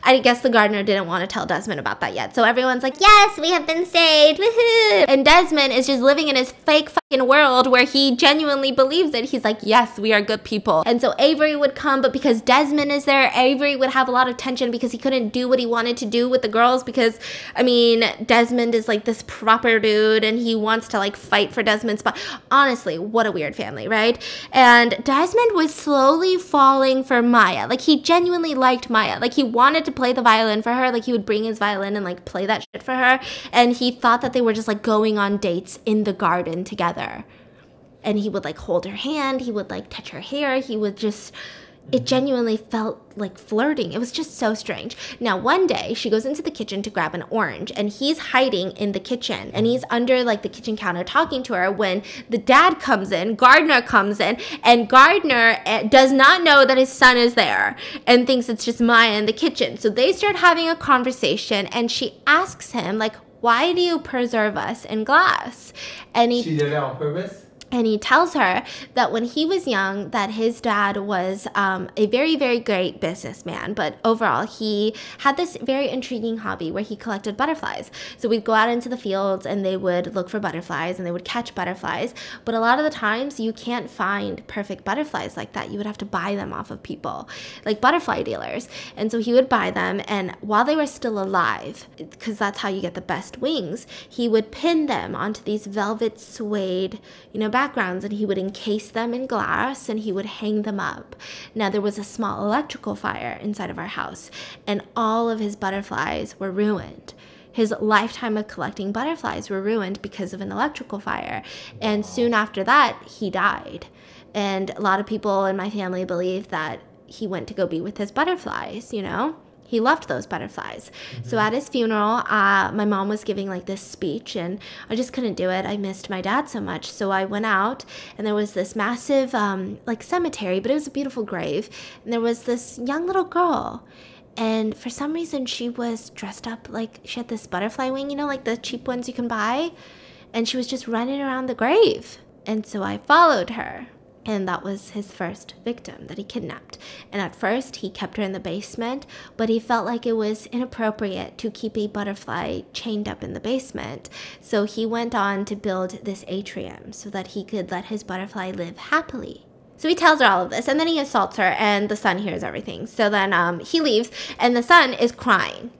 I guess the gardener didn't want to tell Desmond about that yet. So everyone's like, yes, we have been saved, woohoo! And Desmond is just living in his fake fucking world where he genuinely believes it. He's like, yes, we are good people. And so Avery would come, but because Desmond is there, Avery would have a lot of tension because he couldn't do what he wanted to do with the girls because, I mean, Desmond is like this proper dude and he wants to like fight for Desmond's spot. Honestly, what a weird family, right? And Desmond was slowly falling for Maya. Like he genuinely liked Maya. Like he wanted to play the violin for her. Like he would bring his violin and like play that shit for her. And he thought that they were just like going on dates in the garden together. And he would like hold her hand. He would like touch her hair. He would just it genuinely felt like flirting. It was just so strange. Now, one day she goes into the kitchen to grab an orange, and he's hiding in the kitchen, and he's under like the kitchen counter talking to her when the dad comes in, Gardner comes in, and Gardner does not know that his son is there and thinks it's just Maya in the kitchen. So they start having a conversation, and she asks him, like, why do you preserve us in glass? And She did it on purpose? And he tells her that when he was young, that his dad was a very, very great businessman. But overall, he had this very intriguing hobby where he collected butterflies. So we'd go out into the fields and they would look for butterflies and they would catch butterflies. But a lot of the times you can't find perfect butterflies like that. You would have to buy them off of people, like butterfly dealers. And so he would buy them. And while they were still alive, because that's how you get the best wings, he would pin them onto these velvet suede, backgrounds, and he would encase them in glass and he would hang them up. Now, there was a small electrical fire inside of our house, and all of his butterflies were ruined. His lifetime of collecting butterflies were ruined because of an electrical fire. And soon after that, he died. And a lot of people in my family believe that he went to go be with his butterflies, He loved those butterflies. So at his funeral, my mom was giving like this speech, and I just couldn't do it. I missed my dad so much. So I went out, and there was this massive like cemetery, but it was a beautiful grave. And there was this young little girl. And for some reason, she was dressed up like she had this butterfly wing, like the cheap ones you can buy. And she was just running around the grave. And so I followed her. And that was his first victim that he kidnapped. And at first, he kept her in the basement, but he felt like it was inappropriate to keep a butterfly chained up in the basement. So he went on to build this atrium so that he could let his butterfly live happily. So he tells her all of this, and then he assaults her, and the son hears everything. So then he leaves, and the son is crying.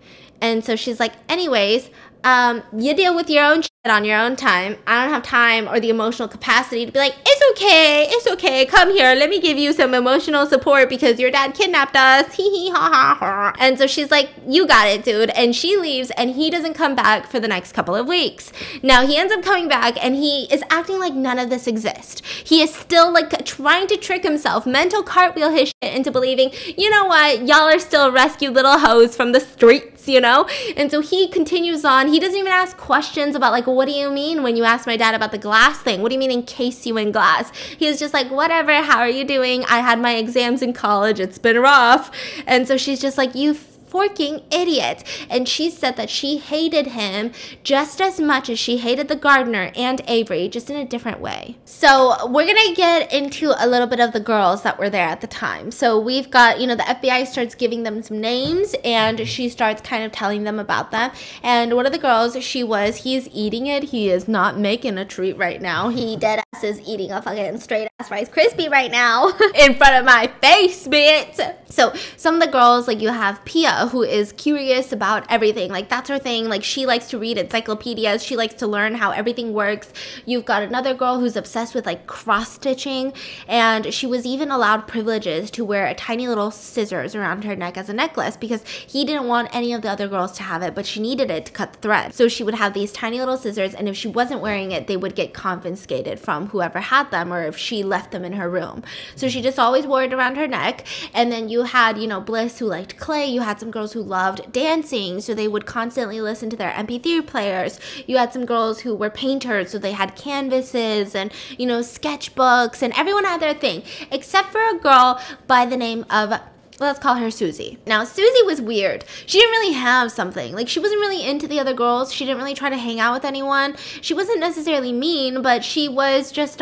And so she's like, anyways, you deal with your own shit on your own time. I don't have time or the emotional capacity to be like, it's okay, come here, let me give you some emotional support because your dad kidnapped us, hee hee ha ha ha. And so she's like, you got it, dude. And she leaves, and he doesn't come back for the next couple of weeks. Now he ends up coming back, and he is acting like none of this exists. He is still like trying to trick himself, mental cartwheel his shit into believing, you know what, y'all are still rescued little hoes from the streets, And so he continues on. He doesn't even ask questions about like, what do you mean when you asked my dad about the glass thing? What do you mean encase you in glass? He was just like, whatever, how are you doing? I had my exams in college. It's been rough. And so she's just like, you forking idiot. And she said that she hated him just as much as she hated the gardener and Avery, just in a different way. So we're gonna get into a little bit of the girls that were there at the time. So we've got, the FBI starts giving them some names, and she starts kind of telling them about them. And one of the girls, he's eating it. He is not making a treat right now. He dead ass is eating a fucking straight ass Rice Krispie right now in front of my face, bitch. So some of the girls, like you have Pia, who is curious about everything. Like that's her thing. Like she likes to read encyclopedias. She likes to learn how everything works. You've got another girl who's obsessed with like cross stitching, and she was even allowed privileges to wear a tiny little scissors around her neck as a necklace because he didn't want any of the other girls to have it, but she needed it to cut the thread. So she would have these tiny little scissors, and if she wasn't wearing it, they would get confiscated from whoever had them, or if she left them in her room. So she just always wore it around her neck. And then you had, Bliss, who liked clay. You had some girls who loved dancing, so they would constantly listen to their MP3 players. You had some girls who were painters, so they had canvases and, sketchbooks, and everyone had their thing, except for a girl by the name of, let's call her Susie. Now, Susie was weird. She didn't really have something. Like, she wasn't really into the other girls. She didn't really try to hang out with anyone. She wasn't necessarily mean, but she was just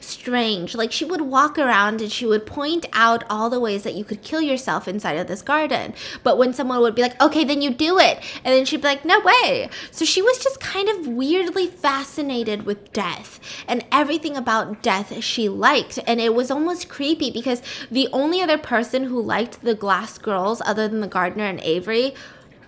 strange. Like, she would walk around and she would point out all the ways that you could kill yourself inside of this garden. But when someone would be like, okay, then you do it. And then she'd be like, no way. So she was just kind of weirdly fascinated with death and everything about death she liked. And it was almost creepy because the only other person who liked the glass girls other than the gardener and Avery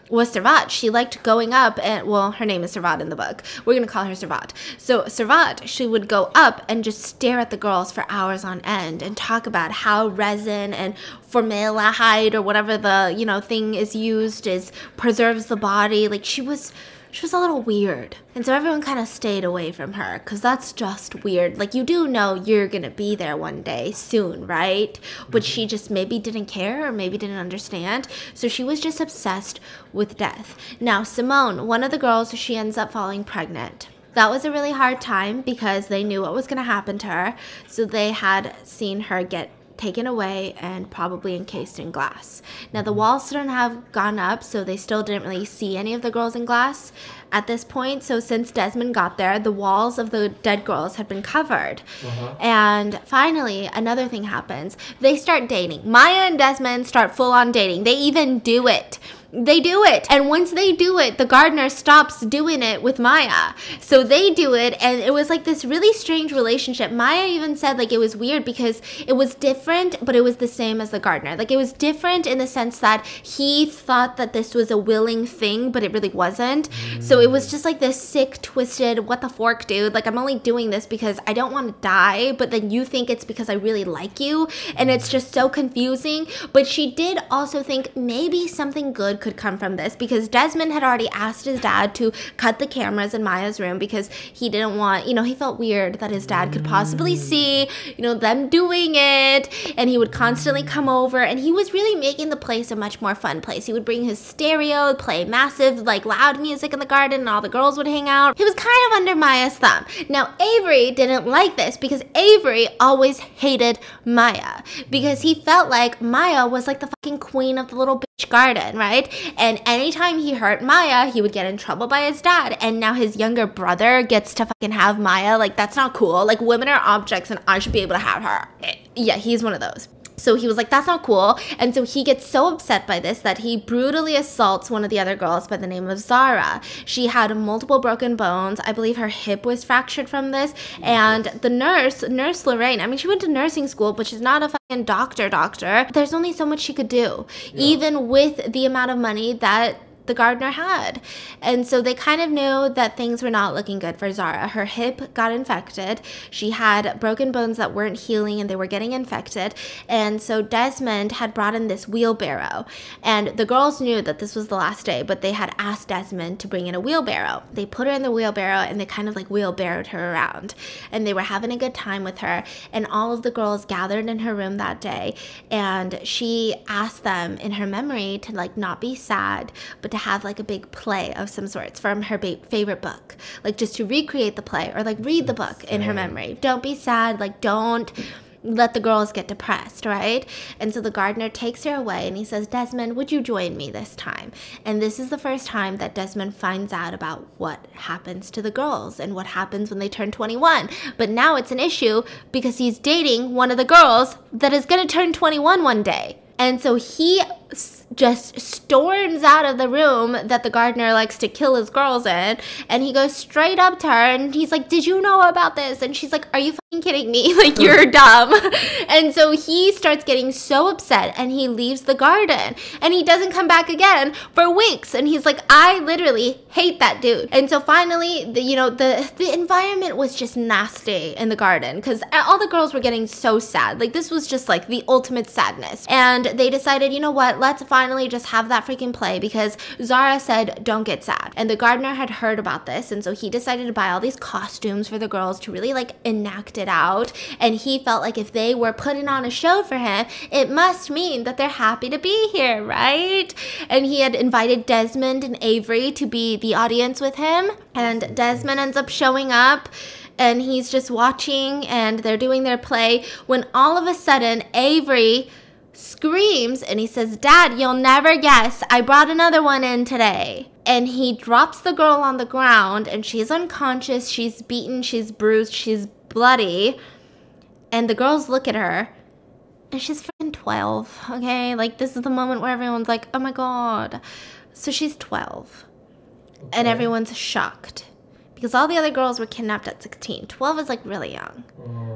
was Servat. She liked going up and, well, her name is Servat in the book. We're going to call her Servat. So Servat, she would go up and just stare at the girls for hours on end and talk about how resin and formaldehyde or whatever the, thing is used preserves the body. Like she was she was a little weird. And so everyone kind of stayed away from her because that's just weird. Like, you do know you're going to be there one day soon, right? But she just maybe didn't care or maybe didn't understand. So she was just obsessed with death. Now, Simone, one of the girls, she ends up falling pregnant. That was a really hard time because they knew what was going to happen to her. So they had seen her get taken away and probably encased in glass. Now, the walls didn't have gone up, so they still didn't really see any of the girls in glass at this point. So since Desmond got there, the walls of the dead girls had been covered. And finally, another thing happens. They start dating. Maya and Desmond start full-on dating. They even do it. They do it. And once they do it, the gardener stops doing it with Maya. So they do it, and it was like this really strange relationship. Maya even said like it was weird because it was different, but it was the same as the gardener. Like, it was different in the sense that he thought that this was a willing thing, but it really wasn't. So it was just like this sick, twisted, what the fork, dude? Like, I'm only doing this because I don't want to die, but then you think it's because I really like you, and it's just so confusing. But she did also think maybe something good could come from this because Desmond had already asked his dad to cut the cameras in Maya's room because he didn't want, you know, he felt weird that his dad could possibly see, you know, them doing it, and he would constantly come over, and he was really making the place a much more fun place. He would bring his stereo, play massive, like, loud music in the garden, and all the girls would hang out. He was kind of under Maya's thumb. Now, Avery didn't like this because Avery always hated Maya because he felt like Maya was like the fucking queen of the little bitch garden, right? And anytime he hurt Maya, he would get in trouble by his dad. And now his younger brother gets to fucking have Maya. Like, that's not cool. Like, women are objects and I should be able to have her. Yeah, he's one of those. So he was like, that's not cool. And so he gets so upset by this that he brutally assaults one of the other girls by the name of Zara. She had multiple broken bones. I believe her hip was fractured from this. And the nurse Lorraine, I mean, she went to nursing school, but she's not a fucking doctor. There's only so much she could do, even with the amount of money that the gardener had. And so they kind of knew that things were not looking good for Zara. Her hip got infected. She had broken bones that weren't healing and they were getting infected. And so Desmond had brought in this wheelbarrow. And the girls knew that this was the last day, but they had asked Desmond to bring in a wheelbarrow. They put her in the wheelbarrow and they kind of like wheelbarrowed her around. And they were having a good time with her. And all of the girls gathered in her room that day. And she asked them in her memory to like not be sad, but to have like a big play of some sorts from her favorite book, like just to recreate the play or like read the book in her memory. Don't be sad, like don't let the girls get depressed, right? And so the gardener takes her away and he says, Desmond, would you join me this time? And this is the first time that Desmond finds out about what happens to the girls and what happens when they turn 21. But now it's an issue because he's dating one of the girls that is going to turn 21 one day. And so he just storms out of the room that the gardener likes to kill his girls in, and he goes straight up to her and he's like, did you know about this? And she's like, are you fucking kidding me? Like, you're dumb. And so he starts getting so upset and he leaves the garden and he doesn't come back again for weeks. And he's like, I literally hate that dude. And so finally, the environment was just nasty in the garden because all the girls were getting so sad. Like, this was just like the ultimate sadness. And they decided, you know what, let's finally just have that freaking play because Zara said, don't get sad. And the gardener had heard about this. And so he decided to buy all these costumes for the girls to really like enact it out. And he felt like if they were putting on a show for him, it must mean that they're happy to be here, right? And he had invited Desmond and Avery to be the audience with him. And Desmond ends up showing up and he's just watching and they're doing their play when all of a sudden Avery screams and he says, Dad, you'll never guess, I brought another one in today. And he drops the girl on the ground and she's unconscious, she's beaten, she's bruised, she's bloody. And the girls look at her and she's freaking 12, okay? Like, this is the moment where everyone's like, oh my God. So she's 12. Okay. And everyone's shocked because all the other girls were kidnapped at 16. 12 is like really young.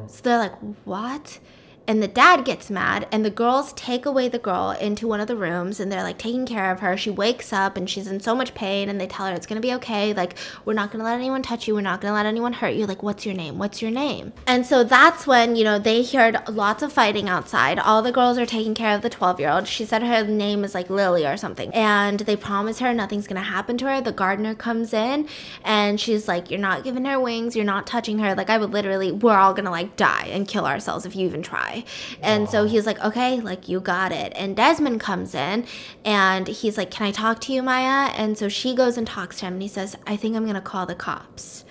So they're like, what? And the dad gets mad, and the girls take away the girl into one of the rooms, and they're like taking care of her. She wakes up and she's in so much pain, and they tell her it's gonna be okay. Like, we're not gonna let anyone touch you. We're not gonna let anyone hurt you. Like, what's your name? What's your name? And so that's when, you know, they heard lots of fighting outside. All the girls are taking care of the 12-year-old. She said her name is like Lily or something. And they promise her nothing's gonna happen to her. The gardener comes in and she's like, you're not giving her wings. You're not touching her. Like, I would literally, we're all gonna like die and kill ourselves if you even try. And so he's like, okay, like, you got it. And Desmond comes in and he's like, can I talk to you, Maya? And so she goes and talks to him and he says, I think I'm gonna call the cops.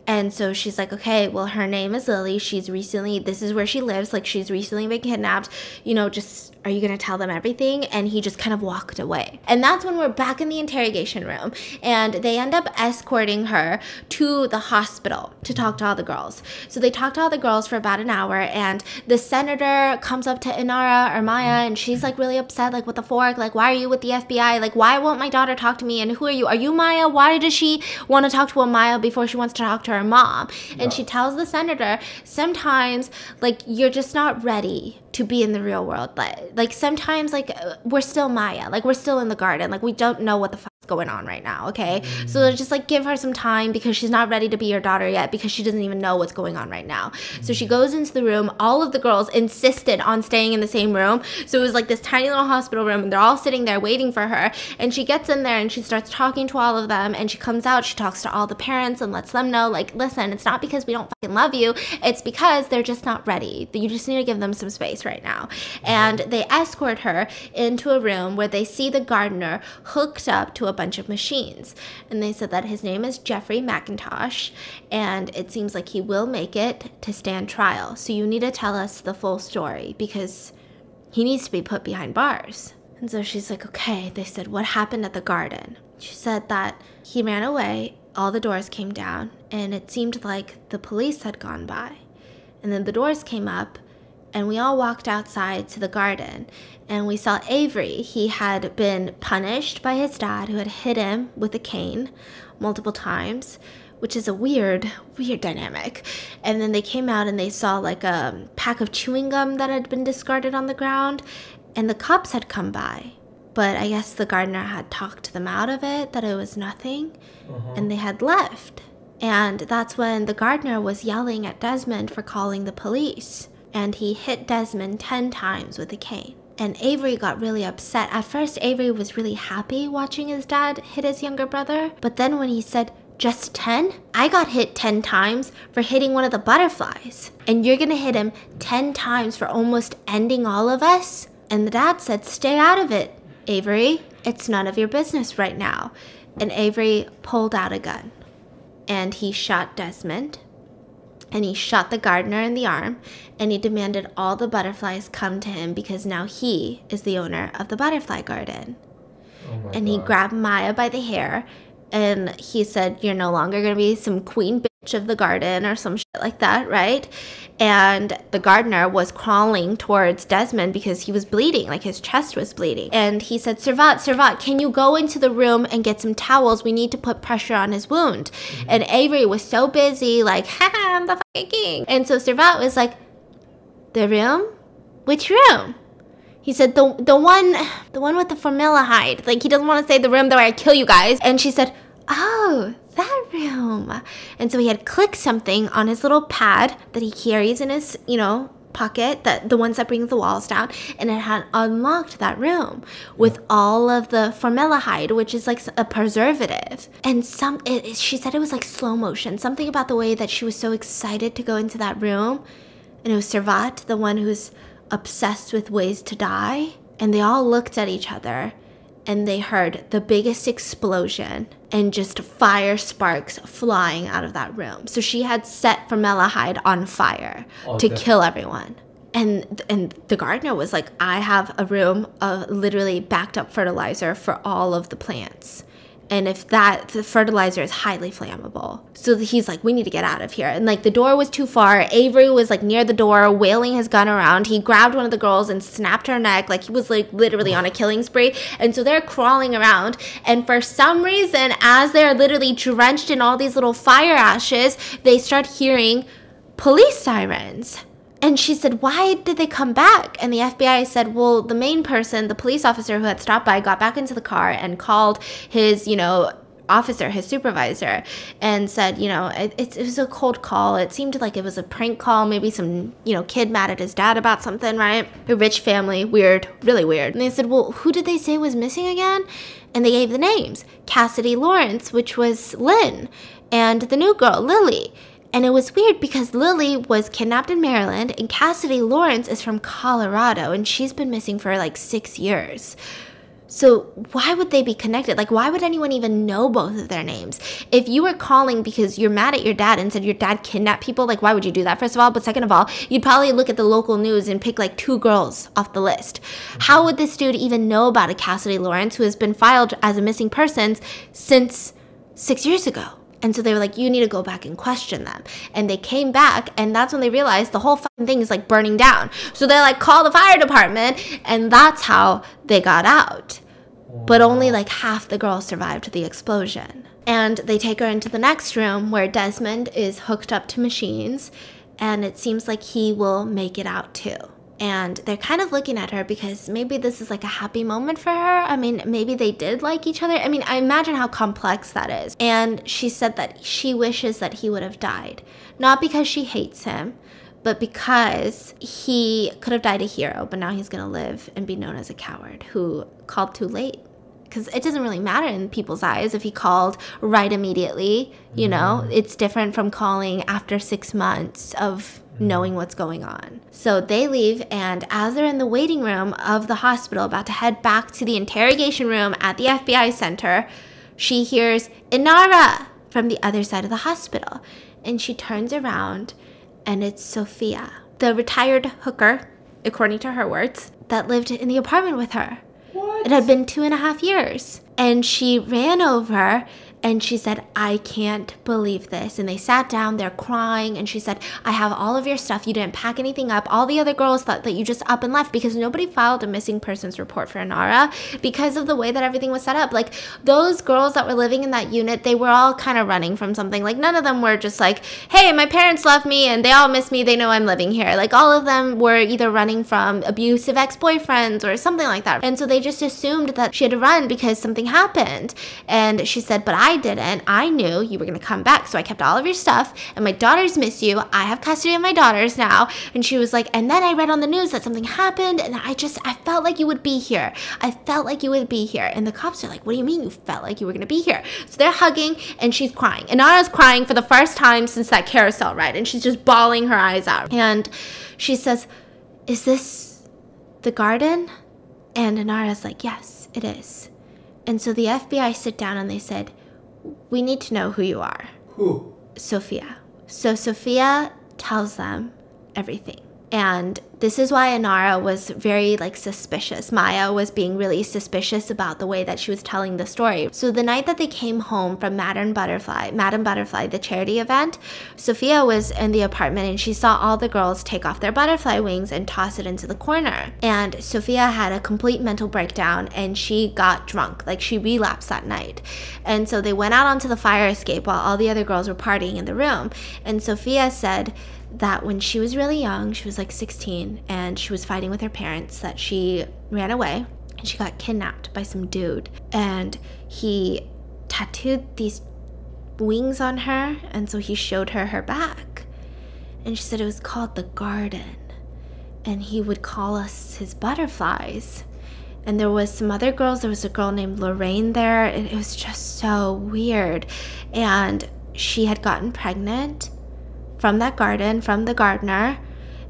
And so she's like, okay, well, her name is Lily. She's recently, this is where she lives. Like, she's recently been kidnapped. You know, just, are you going to tell them everything? And he just kind of walked away. And that's when we're back in the interrogation room. And they end up escorting her to the hospital to talk to all the girls. So they talk to all the girls for about an hour. And the senator comes up to Inara or Maya, and she's like really upset, like, what the fork? Like, why are you with the FBI? Like, why won't my daughter talk to me? And who are you? Are you Maya? Why does she want to talk to a Maya before she wants to talk to her mom? And she tells the senator, sometimes, like, you're just not ready to be in the real world. Like sometimes, like, we're still Maya. Like, we're still in the garden. Like, we don't know what the fuck's going on right now, okay? So just, like, give her some time because she's not ready to be your daughter yet because she doesn't even know what's going on right now. So she goes into the room. All of the girls insisted on staying in the same room. So it was like this tiny little hospital room, and they're all sitting there waiting for her. And she gets in there and she starts talking to all of them, and she comes out, she talks to all the parents and lets them know, like, listen, it's not because we don't fucking love you, it's because they're just not ready. You just need to give them some space right now. And they escort her into a room where they see the gardener hooked up to a bunch of machines. And they said that his name is Jeffrey McIntosh, and it seems like he will make it to stand trial. So you need to tell us the full story because he needs to be put behind bars. And so she's like, okay. They said, what happened at the garden? She said that he ran away, all the doors came down, and it seemed like the police had gone by. And then the doors came up, and we all walked outside to the garden, and we saw Avery. He had been punished by his dad, who had hit him with a cane multiple times, which is a weird dynamic. And then they came out and they saw like a pack of chewing gum that had been discarded on the ground, and the cops had come by. But I guess the gardener had talked them out of it, that it was nothing, and they had left. And that's when the gardener was yelling at Desmond for calling the police. And he hit Desmond 10 times with a cane. And Avery got really upset. At first, Avery was really happy watching his dad hit his younger brother. But then when he said, just 10? I got hit 10 times for hitting one of the butterflies. And you're gonna hit him 10 times for almost ending all of us? And the dad said, stay out of it, Avery. It's none of your business right now. And Avery pulled out a gun. And he shot Desmond. And he shot the gardener in the arm, and he demanded all the butterflies come to him because now he is the owner of the butterfly garden. And he grabbed Maya by the hair, and he said, you're no longer going to be some queen bitch of the garden or some shit like that, right? And the gardener was crawling towards Desmond because he was bleeding, like his chest was bleeding. And he said, Servat, can you go into the room and get some towels? We need to put pressure on his wound. And Avery was so busy, like, haha, I'm the fucking king. And so Servat was like, the room? Which room? He said, the one with the formaldehyde. Like, he doesn't want to say the room that I kill you guys. And she said, oh, that room. And so he had clicked something on his little pad that he carries in his, pocket, the ones that bring the walls down, and it had unlocked that room with all of the formaldehyde, which is like a preservative. And she said it was like slow motion, something about the way that she was so excited to go into that room. And it was Servat, the one who's obsessed with ways to die. And they all looked at each other, and they heard the biggest explosion and just fire sparks flying out of that room. So she had set formaldehyde on fire to kill everyone. And the gardener was like, I have a room of literally backed up fertilizer for all of the plants. And if the fertilizer is highly flammable. So he's like, we need to get out of here. And like the door was too far. Avery was like near the door, wailing his gun around. He grabbed one of the girls and snapped her neck. Like he was like literally on a killing spree. And so they're crawling around. And for some reason, as they're literally drenched in all these little fire ashes, they start hearing police sirens. And she said, why did they come back? And the FBI said, well, the main person, the police officer who had stopped by, got back into the car and called his, officer, his supervisor, and said, it was a cold call. It seemed like it was a prank call. Maybe some, kid mad at his dad about something, right? A rich family. Weird. Really weird. And they said, well, who did they say was missing again? And they gave the names. Cassidy Lawrence, which was Lynn, and the new girl, Lily. And it was weird because Lily was kidnapped in Maryland and Cassidy Lawrence is from Colorado and she's been missing for like 6 years. So why would they be connected? Like, why would anyone even know both of their names? If you were calling because you're mad at your dad and said your dad kidnapped people, like, why would you do that, first of all? But second of all, you'd probably look at the local news and pick like 2 girls off the list. How would this dude even know about a Cassidy Lawrence who has been filed as a missing person since 6 years ago? And so they were like, you need to go back and question them. And they came back, and that's when they realized the whole fucking thing is like burning down. So they're like, call the fire department, and that's how they got out. But only like half the girls survived the explosion. And they take her into the next room where Desmond is hooked up to machines, and it seems like he will make it out too. And they're kind of looking at her because maybe this is like a happy moment for her. I mean, maybe they did like each other. I mean, I imagine how complex that is. And she said that she wishes that he would have died. Not because she hates him, but because he could have died a hero, but now he's going to live and be known as a coward who called too late. Because it doesn't really matter in people's eyes if he called right immediately. It's different from calling after 6 months of knowing what's going on. So they leave, and as they're in the waiting room of the hospital about to head back to the interrogation room at the FBI center, she hears Inara from the other side of the hospital, and she turns around and it's Sophia, the retired hooker, according to her words, that lived in the apartment with her. What? It had been 2.5 years, and she ran over and she said, I can't believe this. And they sat down, they're crying, and she said, I have all of your stuff. You didn't pack anything up. All the other girls thought that you just up and left because nobody filed a missing persons report for Inara because of the way that everything was set up. Like, those girls that were living in that unit, they were all kind of running from something. Like, none of them were just like, hey, my parents left me and they all miss me. They know I'm living here. Like, all of them were either running from abusive ex-boyfriends or something like that. And so they just assumed that she had to run because something happened. And she said, but I didn't. I knew you were going to come back. So I kept all of your stuff, and my daughters miss you. I have custody of my daughters now. And she was like, and then I read on the news that something happened, and I felt like you would be here. I felt like you would be here. And the cops are like, what do you mean you felt like you were going to be here? So they're hugging, and she's crying. And Nara's crying for the first time since that carousel ride, and she's just bawling her eyes out. And she says, is this the garden? And Nara's like, yes, it is. And so the FBI sit down and they said, we need to know who you are. Who? Sophia. So Sophia tells them everything. And this is why Inara was very suspicious. Maya was being really suspicious about the way that she was telling the story. So the night that they came home from Madame Butterfly, the charity event, Sophia was in the apartment and she saw all the girls take off their butterfly wings and toss it into the corner. And Sophia had a complete mental breakdown and she got drunk. She relapsed that night. And so they went out onto the fire escape while all the other girls were partying in the room. And Sophia said that when she was really young, she was 16, and she was fighting with her parents, that she ran away and she got kidnapped by some dude, and he tattooed these wings on her, and so he showed her her back, and she said it was called the garden, and he would call us his butterflies. And there was some other girls. There was a girl named Lorraine there, and it was just so weird. And she had gotten pregnant from that garden, from the gardener,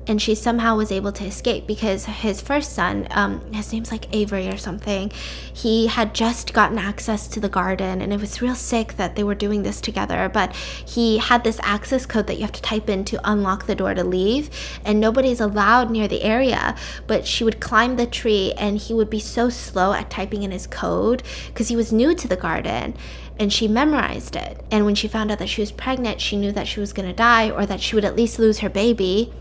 and she somehow was able to escape because his first son, his name's Avery or something, he had just gotten access to the garden, and it was real sick that they were doing this together, but he had this access code that you have to type in to unlock the door to leave, and nobody's allowed near the area. But she would climb the tree, and he would be so slow at typing in his code because he was new to the garden, and she memorized it. And when she found out that she was pregnant, she knew that she was going to die, or that she would at least lose her baby.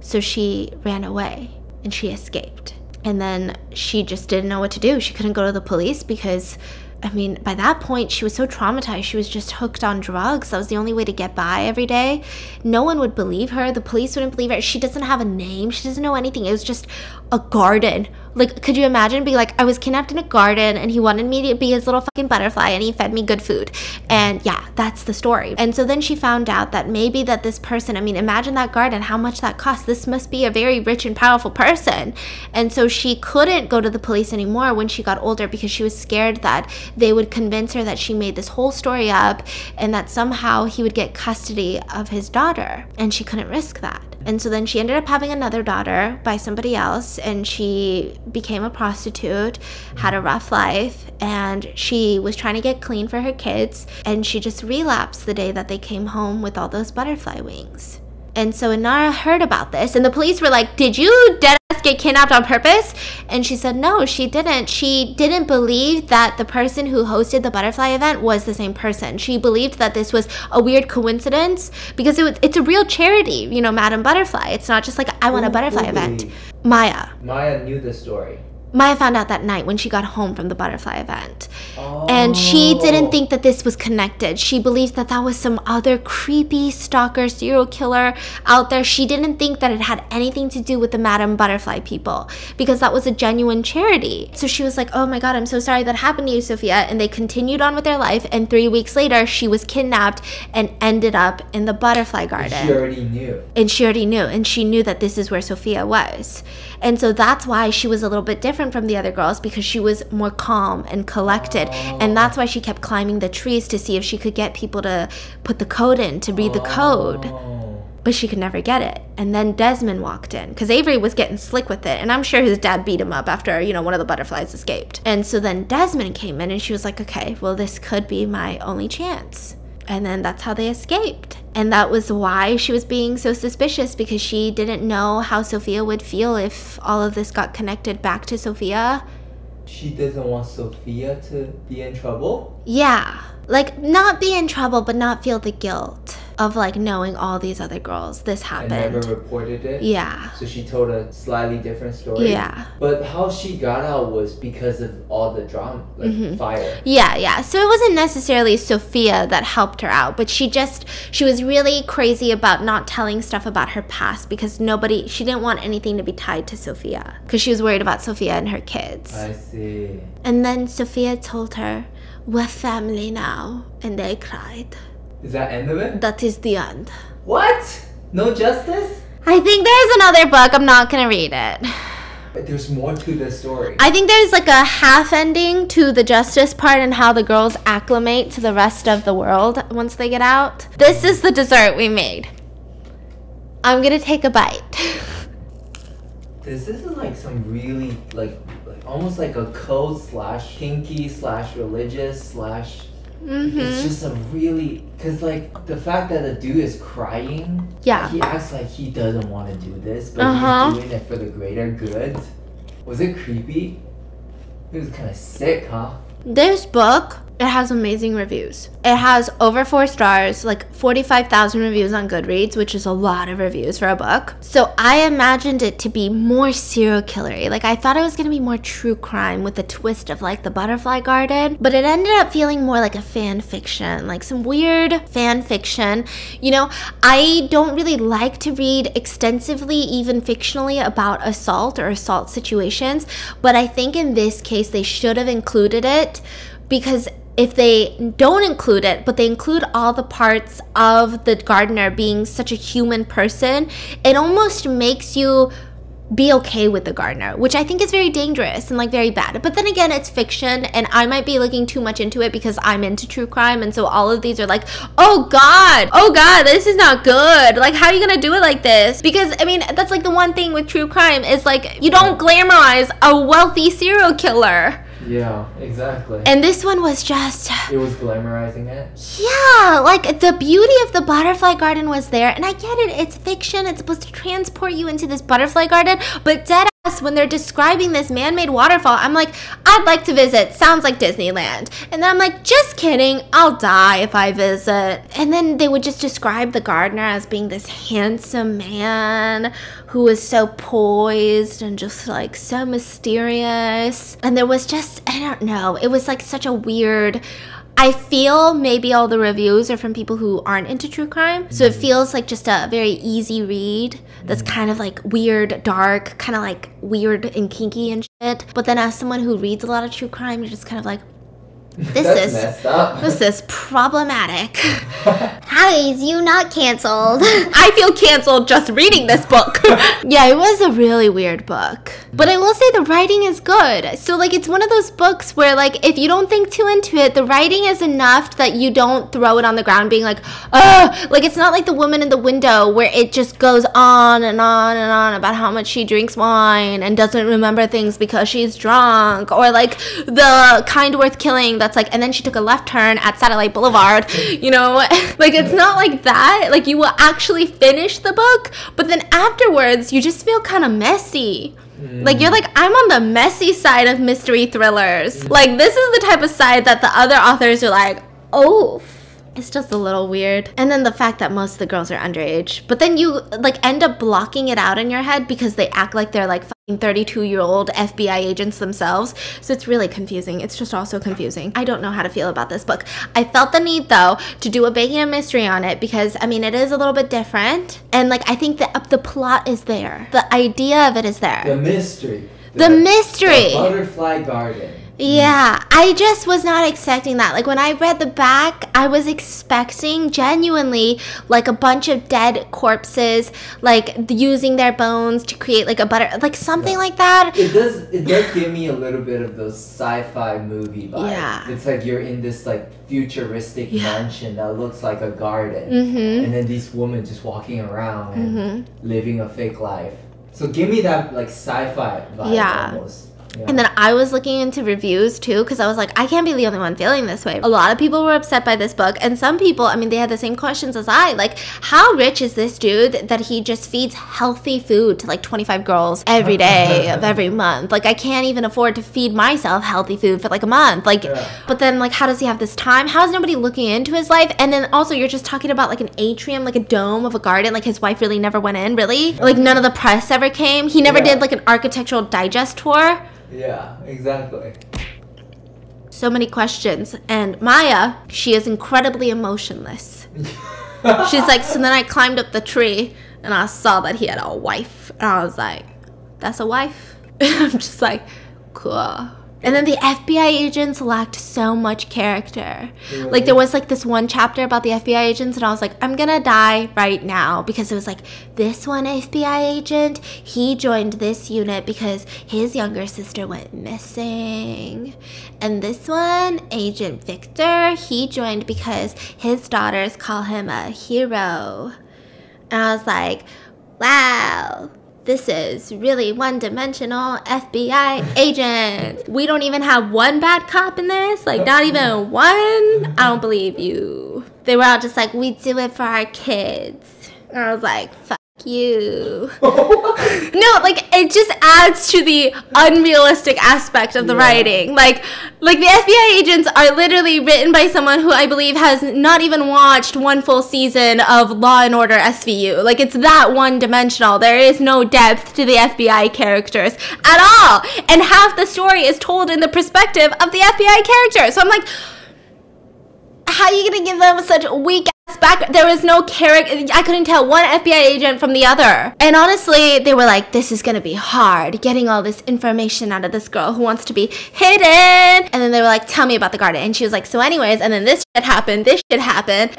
So she ran away and she escaped. And then she just didn't know what to do. She couldn't go to the police because I mean, by that point, she was so traumatized. She was just hooked on drugs. That was the only way to get by every day. No one would believe her. The police wouldn't believe her. She doesn't have a name. She doesn't know anything. It was just a garden. Like, could you imagine being like, I was kidnapped in a garden and he wanted me to be his little fucking butterfly and he fed me good food. And yeah, that's the story. And so then she found out that maybe that this person, I mean, imagine that garden, how much that cost. This must be a very rich and powerful person. And so she couldn't go to the police anymore when she got older because she was scared that they would convince her that she made this whole story up and that somehow he would get custody of his daughter. And she couldn't risk that. And so then she ended up having another daughter by somebody else, and she became a prostitute, had a rough life, and she was trying to get clean for her kids, and she just relapsed the day that they came home with all those butterfly wings. And so Inara heard about this, and the police were like, did you deadass get kidnapped on purpose? And she said, no, she didn't. She didn't believe that the person who hosted the butterfly event was the same person. She believed that this was a weird coincidence because it's a real charity, you know, Madame Butterfly. It's not just like, I want a butterfly event. Maya. Maya knew the story. Maya found out that night when she got home from the butterfly event. And she didn't think that this was connected. She believed that that was some other creepy stalker serial killer out there. She didn't think that it had anything to do with the Madame Butterfly people because that was a genuine charity. So she was like, oh my God, I'm so sorry that happened to you, Sophia. And they continued on with their life. And 3 weeks later, she was kidnapped and ended up in the butterfly garden. And she already knew. And she already knew. And she knew that this is where Sophia was. And so that's why she was a little bit different from the other girls, because she was more calm and collected. And that's why she kept climbing the trees to see if she could get people to put the code in, to read the code. But she could never get it. And then Desmond walked in because Avery was getting slick with it. And I'm sure his dad beat him up after, you know, one of the butterflies escaped. And so then Desmond came in and she was like, okay, well, this could be my only chance. And then that's how they escaped. And that was why she was being so suspicious, because she didn't know how Sophia would feel if all of this got connected back to Sophia. She doesn't want Sophia to be in trouble? Yeah. Like, not be in trouble, but not feel the guilt of, like, knowing all these other girls. This happened. And never reported it? Yeah. So she told a slightly different story? Yeah. But how she got out was because of all the drama, like fire. Yeah. So it wasn't necessarily Sophia that helped her out, but she was really crazy about not telling stuff about her past because she didn't want anything to be tied to Sophia because she was worried about Sophia and her kids. I see. And then Sophia told her, we're family now, and they cried. Is that end of it? That is the end. What? No justice? I think there's another book. I'm not gonna read it. But there's more to this story. I think there's like a half ending to the justice part and how the girls acclimate to the rest of the world once they get out. This is the dessert we made. I'm gonna take a bite. This is like some really like almost like a code / kinky / religious / it's just a really, because like the fact that the dude is crying, yeah, he acts like he doesn't want to do this, but he's doing it for the greater good. Was it creepy? It was kind of sick, huh? This book, it has amazing reviews. It has over 4 stars, like 45,000 reviews on Goodreads, which is a lot of reviews for a book. So I imagined it to be more serial killery. Like I thought it was gonna be more true crime with a twist of like the butterfly garden, but it ended up feeling more like a fan fiction, like some weird fan fiction. You know, I don't really like to read extensively, even fictionally, about assault or assault situations, but I think in this case they should have included it, because if they don't include it, but they include all the parts of the gardener being such a human person, it almost makes you be okay with the gardener, which I think is very dangerous and like very bad. But then again, it's fiction and I might be looking too much into it because I'm into true crime, and so all of these are like, oh god, this is not good. Like, how are you gonna do it like this? Because I mean, that's like the one thing with true crime is like, you don't glamorize a wealthy serial killer. Yeah, exactly. And this one was just... It was glamorizing it? Yeah, like the beauty of the butterfly garden was there. And I get it, it's fiction, it's supposed to transport you into this butterfly garden. But dead when they're describing this man-made waterfall, I'm like, I'd like to visit. Sounds like Disneyland. And then I'm like, just kidding. I'll die if I visit. And then they would just describe the gardener as being this handsome man who was so poised and just like so mysterious. And there was just, I don't know, it was like such a weird, I feel maybe all the reviews are from people who aren't into true crime. So it feels like just a very easy read that's kind of like weird, dark, kind of like weird and kinky and shit. But then as someone who reads a lot of true crime, you're just kind of like, this is problematic. How is you not canceled? I feel canceled just reading this book. Yeah, it was a really weird book. But I will say the writing is good. So like it's one of those books where like if you don't think too into it, the writing is enough that you don't throw it on the ground being like, ugh. Like it's not like The Woman in the Window where it just goes on and on and on about how much she drinks wine and doesn't remember things because she's drunk. Or like the Kind Worth Killing that's like, and then she took a left turn at Satellite Boulevard, you know? Like it's not like that. Like you will actually finish the book, but then afterwards you just feel kind of messy. Like you're like, I'm on the messy side of mystery thrillers. Like this is the type of side that the other authors are like, oh, it's just a little weird. And then the fact that most of the girls are underage, but then you like end up blocking it out in your head because they act like they're like 32-year-old FBI agents themselves. So it's really confusing. It's just also confusing. I don't know how to feel about this book. I felt the need though to do a Baking a Mystery on it because I mean it is a little bit different, and like I think that the plot is there. The idea of it is there. The mystery. The mystery. The butterfly garden. Yeah, I just was not expecting that. Like when I read the back, I was expecting genuinely like a bunch of dead corpses, like using their bones to create like a like something like that. It does give me a little bit of those sci-fi movie vibe. Yeah. It's like you're in this like futuristic mansion that looks like a garden, and then these women just walking around and living a fake life. So give me that like sci-fi vibe almost. Yeah. And then I was looking into reviews too because I was like, I can't be the only one feeling this way. A lot of people were upset by this book, and some people, I mean, they had the same questions as I. Like, how rich is this dude that he just feeds healthy food to like 25 girls every day of every month? Like, I can't even afford to feed myself healthy food for like a month. Like, but then like, how does he have this time? How is nobody looking into his life? And then also you're just talking about like an atrium, like a dome of a garden. Like his wife really never went in, really? Like none of the press ever came. He never did like an architectural digest tour. Yeah, exactly. So many questions. And Maya, she is incredibly emotionless. She's like, so then I climbed up the tree and I saw that he had a wife. And I was like, that's a wife? I'm just like, cool. And then the FBI agents lacked so much character. Really? Like there was like this one chapter about the FBI agents and I was like, I'm gonna die right now, because it was like, this one FBI agent, he joined this unit because his younger sister went missing. And this one, Agent Victor, he joined because his daughters call him a hero. And I was like, wow. This is really one-dimensional FBI agent. We don't even have one bad cop in this. Like, not even one. I don't believe you. They were all just like, we do it for our kids. And I was like, fuck you. No, like, it just adds to the unrealistic aspect of the writing. Like the FBI agents are literally written by someone who I believe has not even watched one full season of Law and Order SVU. Like, it's that one-dimensional. There is no depth to the FBI characters at all. And half the story is told in the perspective of the FBI character. So I'm like, how are you gonna give them such weak back? There was no character. I couldn't tell one FBI agent from the other. And honestly, they were like, this is gonna be hard, getting all this information out of this girl who wants to be hidden. And then they were like, tell me about the garden. And she was like, so anyways, and then this shit happened,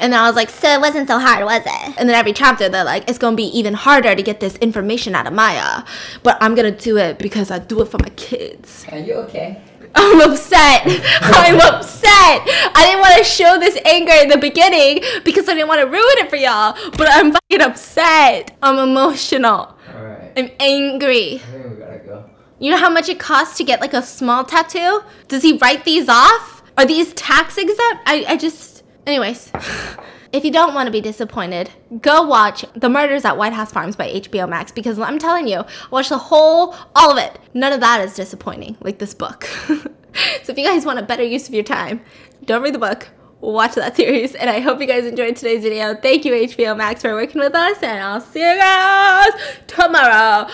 and then I was like, so it wasn't so hard, was it? And then every chapter they're like, it's gonna be even harder to get this information out of Maya, but I'm gonna do it because I do it for my kids. Are you okay? I'm upset. I'm upset. I didn't want to show this anger in the beginning because I didn't want to ruin it for y'all. But I'm fucking upset. I'm emotional. Alright. I'm angry. I think we gotta go. You know how much it costs to get like a small tattoo? Does he write these off? Are these tax exempt? I just... Anyways. If you don't want to be disappointed, go watch The Murders at White House Farms by HBO Max, because I'm telling you, watch all of it. None of that is disappointing, like this book. So if you guys want a better use of your time, don't read the book, watch that series. And I hope you guys enjoyed today's video. Thank you, HBO Max, for working with us, and I'll see you guys tomorrow.